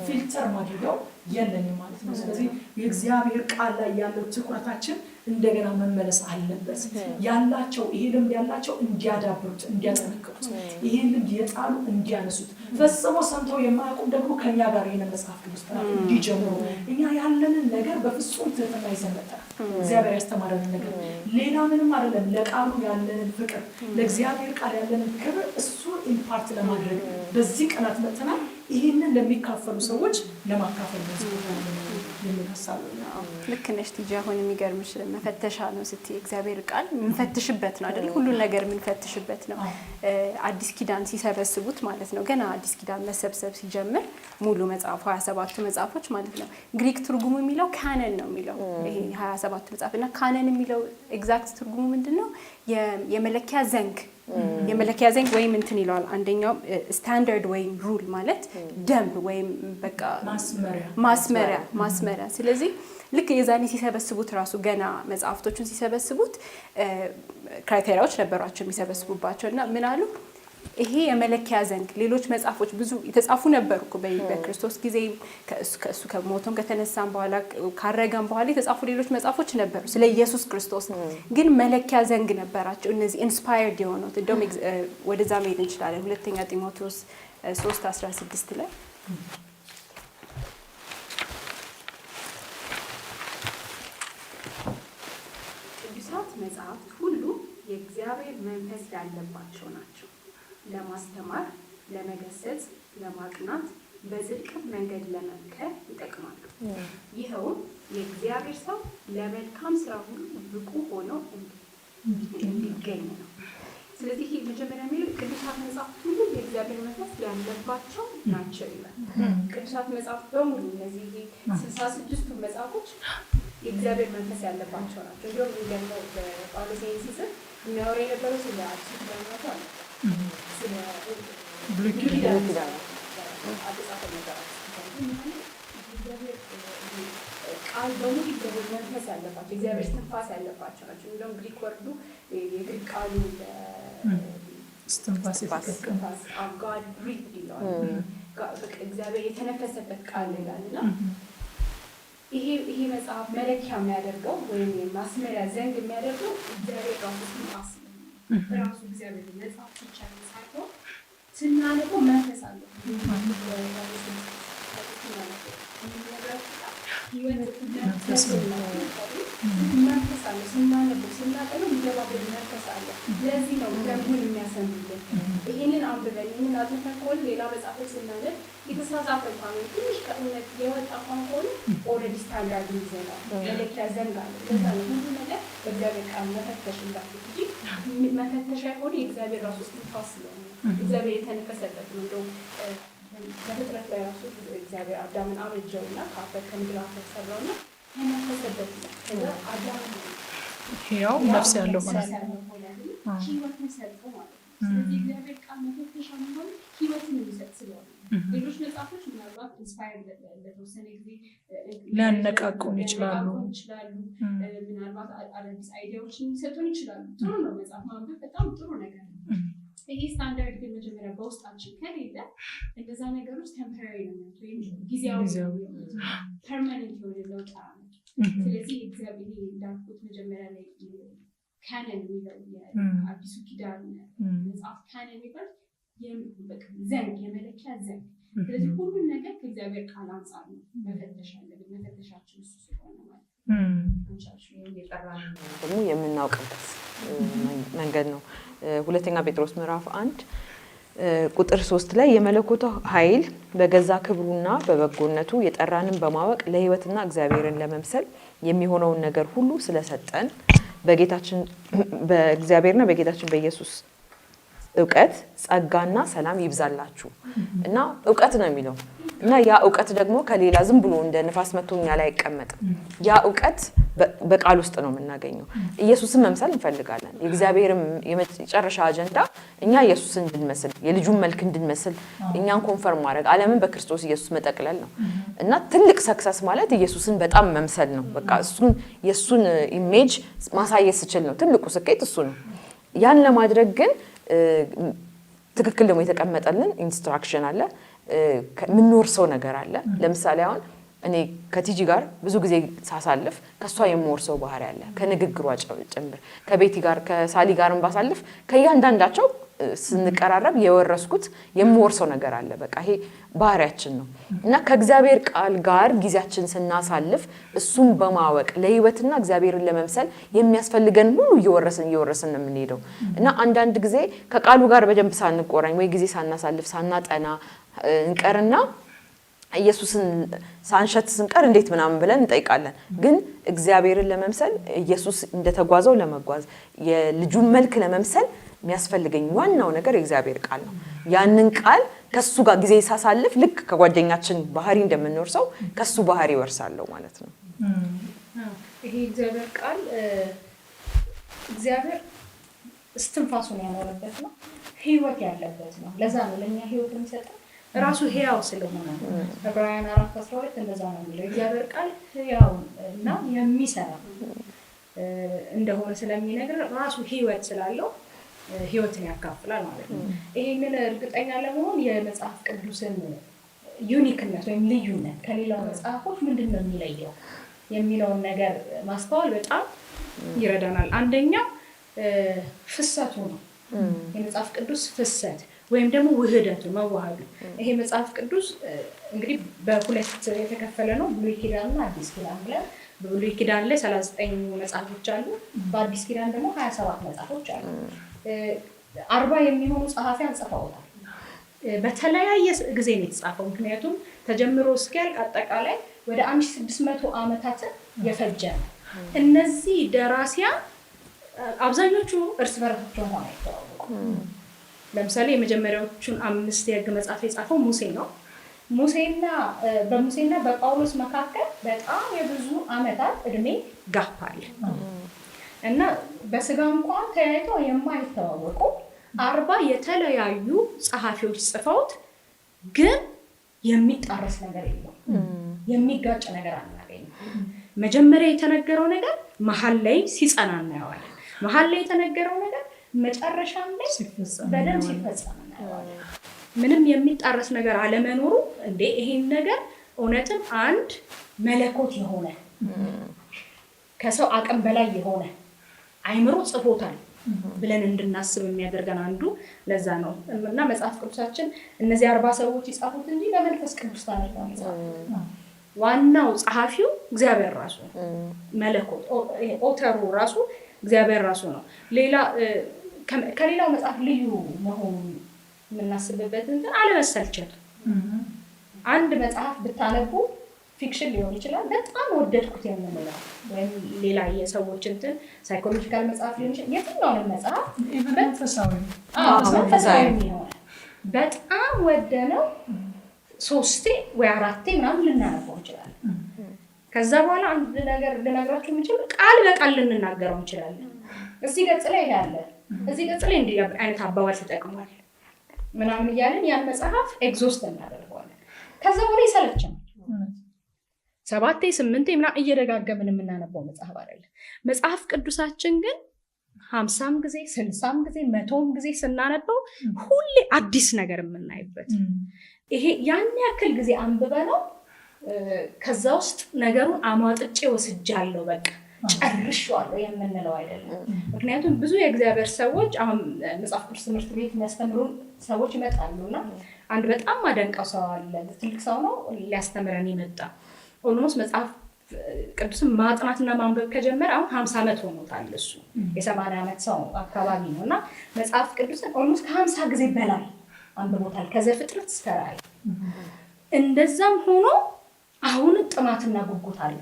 ፊልተር ማድረጊያው የለንም ማለት ነው። ስለዚህ የእግዚአብሔር ቃል ላይ ያለው ትኩረታችን እንደገና መመለስ አለበት። ያላቸው ይሄ ልምድ ያላቸው እንዲያዳብሩት እንዲያጠነክሩት፣ ይሄን ልምድ የጣሉ እንዲያነሱት፣ ፈጽሞ ሰምተው የማያውቁም ደግሞ ከኛ ጋር ይሄንን መጽሐፍ ቅዱስ እንዲጀምሩ እኛ ያለንን ነገር በፍጹም ትህትና ይዘን መጣን። እግዚአብሔር ያስተማረንን ነገር ሌላ ምንም አይደለም። ለቃሉ ያለንን ፍቅር፣ ለእግዚአብሔር ቃል ያለንን ክብር እሱን ኢምፓርት ለማድረግ በዚህ ቀናት መጥተናል። ይህንን ለሚካፈሉ ሰዎች ለማካፈል የሚያሳሉ ልክ ነሽ ቲጂ። አሁን የሚገርምሽ መፈተሻ ነው ስትይ እግዚአብሔር ቃል የምንፈትሽበት ነው አይደል? ሁሉን ነገር የምንፈትሽበት ነው። አዲስ ኪዳን ሲሰበስቡት ማለት ነው። ገና አዲስ ኪዳን መሰብሰብ ሲጀምር ሙሉ መጽሐፉ 27ቱ መጽሐፎች ማለት ነው። ግሪክ ትርጉሙ የሚለው ካነን ነው የሚለው ይሄ 27ቱ መጽሐፍ እና ካነን የሚለው ኤግዛክት ትርጉሙ ምንድነው? የመለኪያ ዘንግ የመለኪያ ዘንግ ወይም እንትን ይለዋል። አንደኛው ስታንዳርድ ወይም ሩል ማለት ደንብ ወይም በቃ ማስመሪያ። ስለዚህ ልክ የዛኔ ሲሰበስቡት ራሱ ገና መጽሐፍቶቹን ሲሰበስቡት ክራይቴሪያዎች ነበሯቸው የሚሰበስቡባቸው እና ምን አሉ? ይሄ የመለኪያ ዘንግ ሌሎች መጽሐፎች ብዙ የተጻፉ ነበሩ እኮ በክርስቶስ ጊዜ ከእሱ ከሞቶም ከተነሳም በኋላ ካረገም በኋላ የተጻፉ ሌሎች መጽሐፎች ነበሩ ስለ ኢየሱስ ክርስቶስ። ግን መለኪያ ዘንግ ነበራቸው እነዚህ ኢንስፓየርድ የሆኑት። እንደውም ወደዛ መሄድ እንችላለን። ሁለተኛ ጢሞቴዎስ 3:16 ላይ ቅዱሳት መጽሐፍት ሁሉ የእግዚአብሔር መንፈስ ያለባቸው ናቸው፣ ለማስተማር፣ ለመገሰጽ፣ ለማቅናት፣ በጽድቅ መንገድ ለመምከር ይጠቅማሉ። ይኸውም የእግዚአብሔር ሰው ለመልካም ስራ ሁሉ ብቁ ሆኖ እንዲገኝ ነው። ስለዚህ ይሄ መጀመሪያ የሚለው ቅዱሳት መጽሐፍት ሁሉ የእግዚአብሔር መንፈስ ያለባቸው ናቸው ይላል። ቅዱሳት መጽሐፍት በሙሉ እነዚህ 66ቱ መጽሐፎች የእግዚአብሔር መንፈስ ያለባቸው ናቸው። እንዲሁም እንደው በጳውሎስ ሲጽፍ የሚያወራ የነበረው ስለ አዲስ ኪዳን ነው። ስለ ብሉይ ኪዳን አዲስ ቃል በሙሉ እግዚአብሔር መንፈስ ያለባቸው እግዚአብሔር ትንፋስ ያለባቸው ናቸው። እንደውም ግሪክ ወርዱ የግሪክ ቃሉ ትንፋስ ጋድ ብሪትድ ይለዋል። እግዚአብሔር የተነፈሰበት ቃል ይላል እና ይሄ መጽሐፍ መለኪያ የሚያደርገው ወይም ማስመሪያ ዘንግ የሚያደርገው እግዚአብሔር ራሱ ትንፋስ ራሱ እግዚአብሔር መጽሐፍ ብቻ ሳይሆን ስናነበው መንፈስ አለው። መንፈስ አለ። ስናነበው ስናጠነው የሚገባበት መንፈስ አለ። ለዚህ ነው ደንቡን የሚያሰምልን። ይህንን አንብበን ይህንን አጥንተን ከሆነ ሌላ መጽሐፎች ስናነብ የተሳሳተ እንኳን ትንሽ ከእውነት የወጣ እንኳን ከሆነ ኦልሬዲ ስታንዳርድ ይዘናል። መለኪያ ዘንግ አለ። ለዛ ነው ሁሉ ነገር በእግዚአብሔር ቃል መፈተሽ እንዳትል እንጂ መፈተሻ የሆነ የእግዚአብሔር ራሱ ትንፋስ ስለሆነ እግዚአብሔር የተነፈሰበት ነው። እንደውም በፍጥረት ላይ ራሱ እግዚአብሔር አዳምን አበጀውና ከአፈር ከምድር አፈር ሰራውና ተነፈሰበት። ከዛ አዳም ያው ነፍስ ያለው ሆነ ህይወትን ሰጠው ማለት ነው። ስለዚህ እግዚአብሔር ቃል መፈተሻ የሚሆን ህይወትን የሚሰጥ ስለሆነ ሌሎች መጽሐፎች ምናልባት ኢንስፓየር ለተወሰነ ጊዜ ሊያነቃቁን ይችላሉ። ምናልባት አዳዲስ አይዲያዎችን ሊሰጡን ይችላሉ። ጥሩ ነው መጽሐፍ ማንበብ በጣም ጥሩ ነገር ነው። ይሄ ስታንዳርድ ግን መጀመሪያ በውስጣችን ከሌለ እንደዛ ነገሮች ቴምፖራሪ ነው ወይም ጊዜያዊ ፐርማነንት የሆነ ለውጥ ነው። ስለዚህ እግዚአብሔር እንዳልኩት መጀመሪያ ላይ ካነን የሚለው የአዲሱ ኪዳን መጽሐፍ ካነን የሚባል ዘንግ የመለኪያ ዘንግ። ስለዚህ ሁሉን ነገር ከእግዚአብሔር ቃል አንጻር ነው መፈተሽ ያለብን። መፈተሻችን እሱ ስለሆነ ማለት ደግሞ የምናውቅበት መንገድ ነው። ሁለተኛ ጴጥሮስ ምዕራፍ 1 ቁጥር 3 ላይ የመለኮቱ ኃይል በገዛ ክብሩና በበጎነቱ የጠራንን በማወቅ ለሕይወትና እግዚአብሔርን ለመምሰል የሚሆነውን ነገር ሁሉ ስለሰጠን በጌታችን በእግዚአብሔርና በጌታችን በኢየሱስ እውቀት ጸጋና ሰላም ይብዛላችሁ እና እውቀት ነው የሚለው እና ያ እውቀት ደግሞ ከሌላ ዝም ብሎ እንደ ንፋስ መቶኛ ላይ አይቀመጥም። ያ እውቀት በቃል ውስጥ ነው የምናገኘው። ኢየሱስን መምሰል እንፈልጋለን። የእግዚአብሔርም የመጨረሻ አጀንዳ እኛ ኢየሱስን እንድንመስል የልጁን መልክ እንድንመስል እኛን ኮንፈርም ማድረግ ዓለምን በክርስቶስ ኢየሱስ መጠቅለል ነው እና ትልቅ ሰክሰስ ማለት ኢየሱስን በጣም መምሰል ነው። በቃ እሱን የሱን ኢሜጅ ማሳየት ስችል ነው ትልቁ ስኬት እሱ ነው። ያን ለማድረግ ግን ትክክል ደግሞ የተቀመጠልን ኢንስትራክሽን አለ። የምንወርሰው ነገር አለ። ለምሳሌ አሁን እኔ ከቲጂ ጋር ብዙ ጊዜ ሳሳልፍ ከሷ የምወርሰው ባህሪ አለ ከንግግሯ ጭምር ከቤቲ ጋር ከሳሊ ጋርም ባሳልፍ ከያንዳንዳቸው ስንቀራረብ የወረስኩት የምወርሰው ነገር አለ በቃ ይሄ ባህሪያችን ነው እና ከእግዚአብሔር ቃል ጋር ጊዜያችን ስናሳልፍ እሱን በማወቅ ለህይወትና እግዚአብሔርን ለመምሰል የሚያስፈልገን ሁሉ እየወረስን ነው የምንሄደው እና አንዳንድ ጊዜ ከቃሉ ጋር በደንብ ሳንቆራኝ ወይ ጊዜ ሳናሳልፍ ሳናጠና እንቀርና ኢየሱስን ሳንሸት ስንቀር እንዴት ምናምን ብለን እንጠይቃለን ግን እግዚአብሔርን ለመምሰል ኢየሱስ እንደተጓዘው ለመጓዝ የልጁን መልክ ለመምሰል የሚያስፈልገኝ ዋናው ነገር የእግዚአብሔር ቃል ነው ያንን ቃል ከሱ ጋር ጊዜ ሳሳልፍ ልክ ከጓደኛችን ባህሪ እንደምንወርሰው ከሱ ባህሪ ወርሳለሁ ማለት ነው ይሄ እግዚአብሔር ቃል እግዚአብሔር እስትንፋሱን ያኖረበት ነው ህይወት ያለበት ነው ለዛ ነው ለኛ ህይወት የሚሰጠው ራሱ ህያው ስለሆነ ዕብራውያን 4:12 እንደዛ ነው የሚለው እግዚአብሔር ቃል ህያው እና የሚሰራ እንደሆነ ስለሚነግር ራሱ ህይወት ስላለው ህይወትን ያካፍላል ማለት ነው ይሄንን እርግጠኛ ለመሆን የመጽሐፍ ቅዱስን ዩኒክነት ወይም ልዩነት ከሌላው መጽሐፎች ምንድነው የሚለየው የሚለውን ነገር ማስተዋል በጣም ይረዳናል አንደኛው ፍሰቱ ነው የመጽሐፍ ቅዱስ ፍሰት ወይም ደግሞ ውህደቱ መዋሃዱ ይሄ መጽሐፍ ቅዱስ እንግዲህ በሁለት የተከፈለ ነው ብሉይ ኪዳንና አዲስ ኪዳን ብለን በብሉይ ኪዳን ላይ 39 መጽሐፎች አሉ በአዲስ ኪዳን ደግሞ 27 መጽሐፎች አሉ 40 የሚሆኑ ጸሐፊያን ጽፈውታል በተለያየ ጊዜ ነው የተጻፈው ምክንያቱም ተጀምሮ እስኪያልቅ አጠቃላይ ወደ 1600 ዓመታት የፈጀ ነው እነዚህ ደራሲያን አብዛኞቹ እርስ በርሳቸው አይተዋወቁ ለምሳሌ የመጀመሪያዎቹን 5 የሕግ መጽሐፍ የጻፈው ሙሴ ነው በሙሴና በጳውሎስ መካከል በጣም የብዙ ዓመታት እድሜ ጋፕ አለ እና በስጋ እንኳን ተያይተው የማይተዋወቁ 40 የተለያዩ ጸሐፊዎች ጽፈውት ግን የሚጣረስ ነገር የለም የሚጋጭ ነገር አናገኝም መጀመሪያ የተነገረው ነገር መሃል ላይ ሲጸና እናየዋለን መሃል ላይ የተነገረው ነገር መጨረሻም ላይ በደንብ ሲፈጸም እናየዋለን ምንም የሚጣረስ ነገር አለመኖሩ እንዴ ይሄን ነገር እውነትም አንድ መለኮት የሆነ ከሰው አቅም በላይ የሆነ አይምሮ ጽፎታል ብለን እንድናስብ የሚያደርገን አንዱ ለዛ ነው እና መጽሐፍ ቅዱሳችን እነዚህ 40 ሰዎች ይጻፉት እንጂ በመንፈስ ቅዱስ ታነባው መጽሐፍ ዋናው ጸሐፊው እግዚአብሔር ራሱ መለኮት ኦተሩ ራሱ እግዚአብሔር ራሱ ነው ሌላ ከሌላው መጽሐፍ ልዩ መሆኑ የምናስብበት እንትን አለመሰልቸት አንድ መጽሐፍ ብታነቡ ፊክሽን ሊሆን ይችላል በጣም ወደድኩት የምንለው ወይም ሌላ የሰዎች እንትን ሳይኮሎጂካል መጽሐፍ ሊሆን ይችላል የትኛውንም መጽሐፍ መንፈሳዊ የሚሆን በጣም ወደነው 3 ወይ 4 ምናምን ልናነበው እንችላለን ከዛ በኋላ አንድ ነገር ልነግራችሁ የምችል ቃል በቃል ልንናገረው እንችላለን እዚህ ገጽ ላይ ያለ እዚህ ገጽ ላይ እንዲህ አይነት አባባል ተጠቅሟል ምናምን እያለን ያን መጽሐፍ ኤግዞስት እናደርገዋለን ከዛ በኋላ ይሰለቻል 7 8 ምናምን እየደጋገምን የምናነበው መጽሐፍ አይደለም መጽሐፍ ቅዱሳችን ግን 50ም ጊዜ 60ም ጊዜ 100ም ጊዜ ስናነበው ሁሌ አዲስ ነገር የምናይበት ይሄ ያን ያክል ጊዜ አንብበነው ከዛ ውስጥ ነገሩን አሟጥጬ ወስጃለሁ በቃ ጨርሻለሁ የምንለው አይደለም ምክንያቱም ብዙ የእግዚአብሔር ሰዎች አሁን መጽሐፍ ቅዱስ ትምህርት ቤት የሚያስተምሩ ሰዎች ይመጣሉና አንድ በጣም አደንቀው ሰው አለ ትልቅ ሰው ነው ሊያስተምረን ይመጣ ኦልሞስት መጽሐፍ ቅዱስን ማጥናትና ማንበብ ከጀመረ አሁን 50 ዓመት ሆኖታል እሱ የ80 ዓመት ሰው አካባቢ ነውና መጽሐፍ ቅዱስን ኦልሞስት ከ50 ጊዜ በላይ አንብቦታል ከዘፍጥረት እስከ ራዕይ እንደዛም ሆኖ አሁን ጥማትና ጉጉት አለ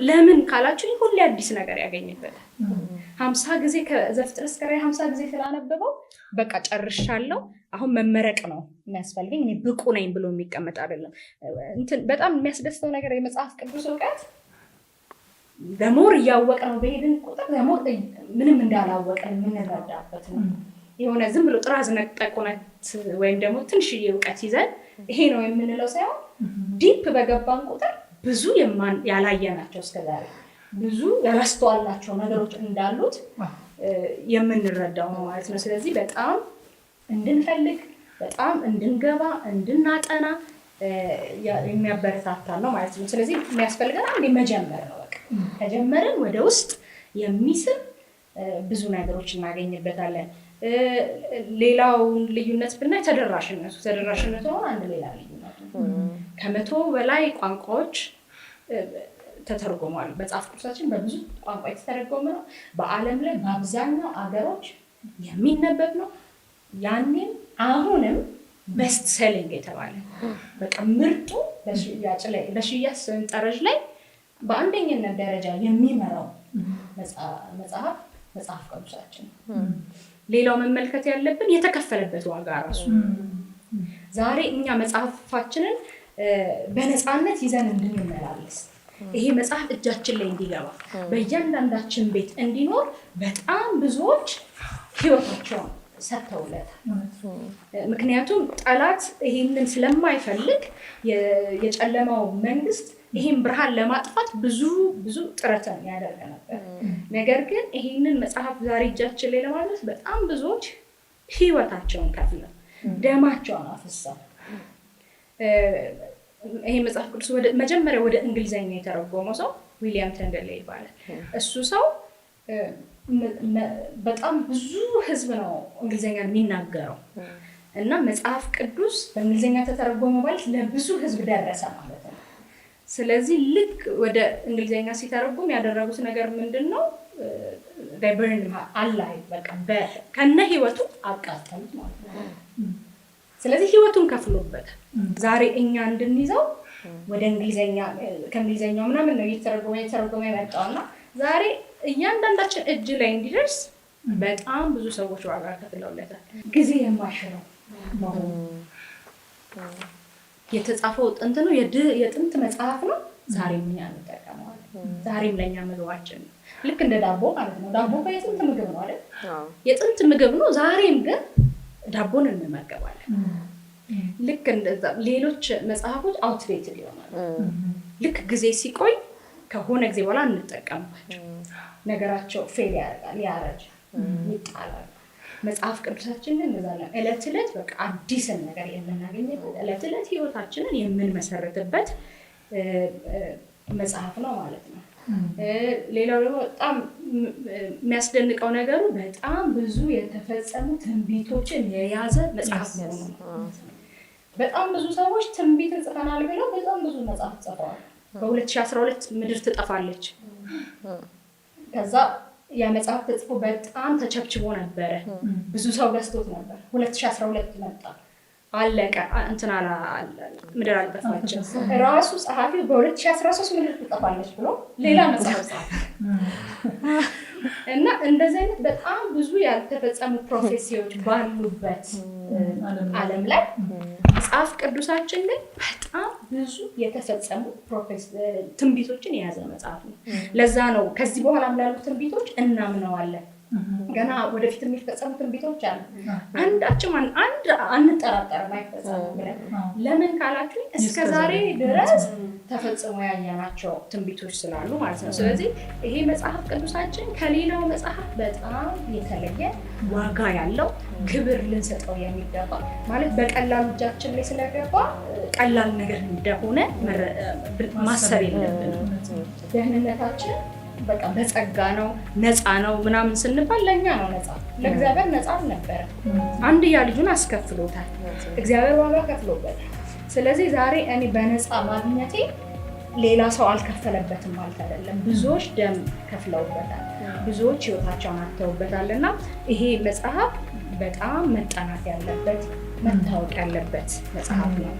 ለምን ካላችሁ ሁሌ አዲስ ነገር ያገኝበታል 50 ጊዜ ከዘፍጥረት እስከ ራዕይ 50 ጊዜ ስላነበበው በቃ ጨርሻለሁ አሁን መመረቅ ነው የሚያስፈልገኝ እኔ ብቁ ነኝ ብሎ የሚቀመጥ አይደለም እንትን በጣም የሚያስደስተው ነገር የመጽሐፍ ቅዱስ ዕውቀት ደሞር ያወቀው በሄድን ቁጥር ደሞር ምንም እንዳላወቀን የምንረዳበት ነው የሆነ ዝም ብሎ ጥራዝ ነጠቁነት ወይም ደግሞ ትንሽ ዕውቀት ይዘን ይሄ ነው የምንለው ሳይሆን ዲፕ በገባን ቁጥር ብዙ ያላየናቸው እስከዛሬ ብዙ ያላስተዋልናቸው ነገሮች እንዳሉት የምንረዳው ነው ማለት ነው ስለዚህ በጣም እንድንፈልግ በጣም እንድንገባ እንድናጠና የሚያበረታታ ነው ማለት ነው። ስለዚህ የሚያስፈልገን አንዴ መጀመር ነው። በቃ ከጀመርን ወደ ውስጥ የሚስብ ብዙ ነገሮች እናገኝበታለን። ሌላውን ልዩነት ብናይ ተደራሽነቱ አሁን አንድ ሌላ ልዩነት ነው። 100 በላይ ቋንቋዎች ተተርጎሟል። መጽሐፍ ቅዱሳችን በብዙ ቋንቋ የተተረጎመ ነው። በዓለም ላይ በአብዛኛው አገሮች የሚነበብ ነው። ያኔም አሁንም ቤስት ሴሊንግ የተባለ በቃ ምርጡ በሽያጭ ሰንጠረዥ ላይ በአንደኝነት ደረጃ የሚመራው መጽሐፍ ቅዱሳችን። ሌላው መመልከት ያለብን የተከፈለበት ዋጋ ራሱ። ዛሬ እኛ መጽሐፋችንን በነፃነት ይዘን እንድንመላለስ ይሄ መጽሐፍ እጃችን ላይ እንዲገባ በእያንዳንዳችን ቤት እንዲኖር በጣም ብዙዎች ህይወታቸውን ሰጥተውለታል። ምክንያቱም ጠላት ይሄንን ስለማይፈልግ የጨለማው መንግስት ይሄን ብርሃን ለማጥፋት ብዙ ጥረትን ያደርግ ነበር። ነገር ግን ይሄንን መጽሐፍ ዛሬ እጃችን ላይ ለማድረስ በጣም ብዙዎች ህይወታቸውን ከፍለው ደማቸውን አፍሰው ይሄ መጽሐፍ ቅዱስ መጀመሪያ ወደ እንግሊዘኛ የተረጎመው ሰው ዊሊያም ተንደሌ ይባላል። እሱ ሰው በጣም ብዙ ህዝብ ነው እንግሊዘኛን የሚናገረው እና መጽሐፍ ቅዱስ በእንግሊዘኛ ተተረጎመ ማለት ለብዙ ህዝብ ደረሰ ማለት ነው። ስለዚህ ልክ ወደ እንግሊዘኛ ሲተረጎም ያደረጉት ነገር ምንድነው? በበርን አላይ በቃ ከነ ህይወቱ አቃጠሉት ማለት ነው። ስለዚህ ህይወቱን ከፍሎበታል። ዛሬ እኛ እንድንይዘው ወደ እንግሊዘኛ ከእንግሊዘኛው ምናምን ነው የተረጎመ የመጣውና ዛሬ እያንዳንዳችን እጅ ላይ እንዲደርስ በጣም ብዙ ሰዎች ዋጋ ከፍለውለታል። ጊዜ የማይሽረው መሆኑ የተጻፈው ጥንት ነው፣ የጥንት መጽሐፍ ነው። ዛሬም እኛ እንጠቀመዋለን። ዛሬም ለእኛ ምግባችን ነው። ልክ እንደ ዳቦ ማለት ነው። ዳቦ የጥንት ምግብ ነው አይደል? የጥንት ምግብ ነው። ዛሬም ግን ዳቦን እንመገባለን። ልክ እንደዛ ሌሎች መጽሐፎች አውትዴትድ ይሆናሉ። ልክ ጊዜ ሲቆይ ከሆነ ጊዜ በኋላ እንጠቀምባቸው ነገራቸው ፌል ያደርጋል፣ ያረጃል፣ ይጣላል። መጽሐፍ ቅዱሳችን ግን እንደዛ ነው። ዕለት ዕለት በቃ አዲስን ነገር የምናገኝበት ዕለት ዕለት ህይወታችንን የምንመሰርትበት መጽሐፍ ነው ማለት ነው። ሌላው ደግሞ በጣም የሚያስደንቀው ነገሩ በጣም ብዙ የተፈጸሙ ትንቢቶችን የያዘ መጽሐፍ ነው። በጣም ብዙ ሰዎች ትንቢትን ጽፈናል ብለው በጣም ብዙ መጽሐፍ ጽፈዋል። በ2012 ምድር ትጠፋለች። ከዛ ያ መጽሐፍ ተጽፎ በጣም ተቸብችቦ ነበረ። ብዙ ሰው ገዝቶት ነበር። 2012 መጣ፣ አለቀ። ምድር አልጠፋችም። ራሱ ጸሐፊው በ2013 ምድር ትጠፋለች ብሎ ሌላ መጽሐፍ ጻፈ። እና እንደዚህ አይነት በጣም ብዙ ያልተፈጸሙ ፕሮፌሲዎች ባሉበት ዓለም ላይ መጽሐፍ ቅዱሳችን ግን በጣም ብዙ የተፈጸሙ ትንቢቶችን የያዘ መጽሐፍ ነው። ለዛ ነው ከዚህ በኋላ ላሉ ትንቢቶች እናምነዋለን። ገና ወደፊት የሚፈጸሙ ትንቢቶች አሉ። አንዳችም አንጠራጠርም አይፈጸሙ ብለን። ለምን ካላችሁ እስከ ዛሬ ድረስ ተፈጽሞ ያየናቸው ትንቢቶች ስላሉ ማለት ነው። ስለዚህ ይሄ መጽሐፍ ቅዱሳችን ከሌላው መጽሐፍ በጣም የተለየ ዋጋ ያለው ክብር ልንሰጠው የሚገባ ማለት በቀላሉ እጃችን ላይ ስለገባ ቀላል ነገር እንደሆነ ማሰብ የለብንም። ደህንነታችን በቃ በጸጋ ነው፣ ነፃ ነው ምናምን ስንባል ለእኛ ነው ነፃ። ለእግዚአብሔር ነፃ አልነበረ። አንድያ ልጁን አስከፍሎታል። እግዚአብሔር ዋጋ ከፍሎበታል። ስለዚህ ዛሬ እኔ በነፃ ማግኘቴ ሌላ ሰው አልከፈለበትም ማለት አይደለም። ብዙዎች ደም ከፍለውበታል፣ ብዙዎች ህይወታቸውን አጥተውበታል። እና ይሄ መጽሐፍ በጣም መጠናት ያለበት መታወቅ ያለበት መጽሐፍ ነው።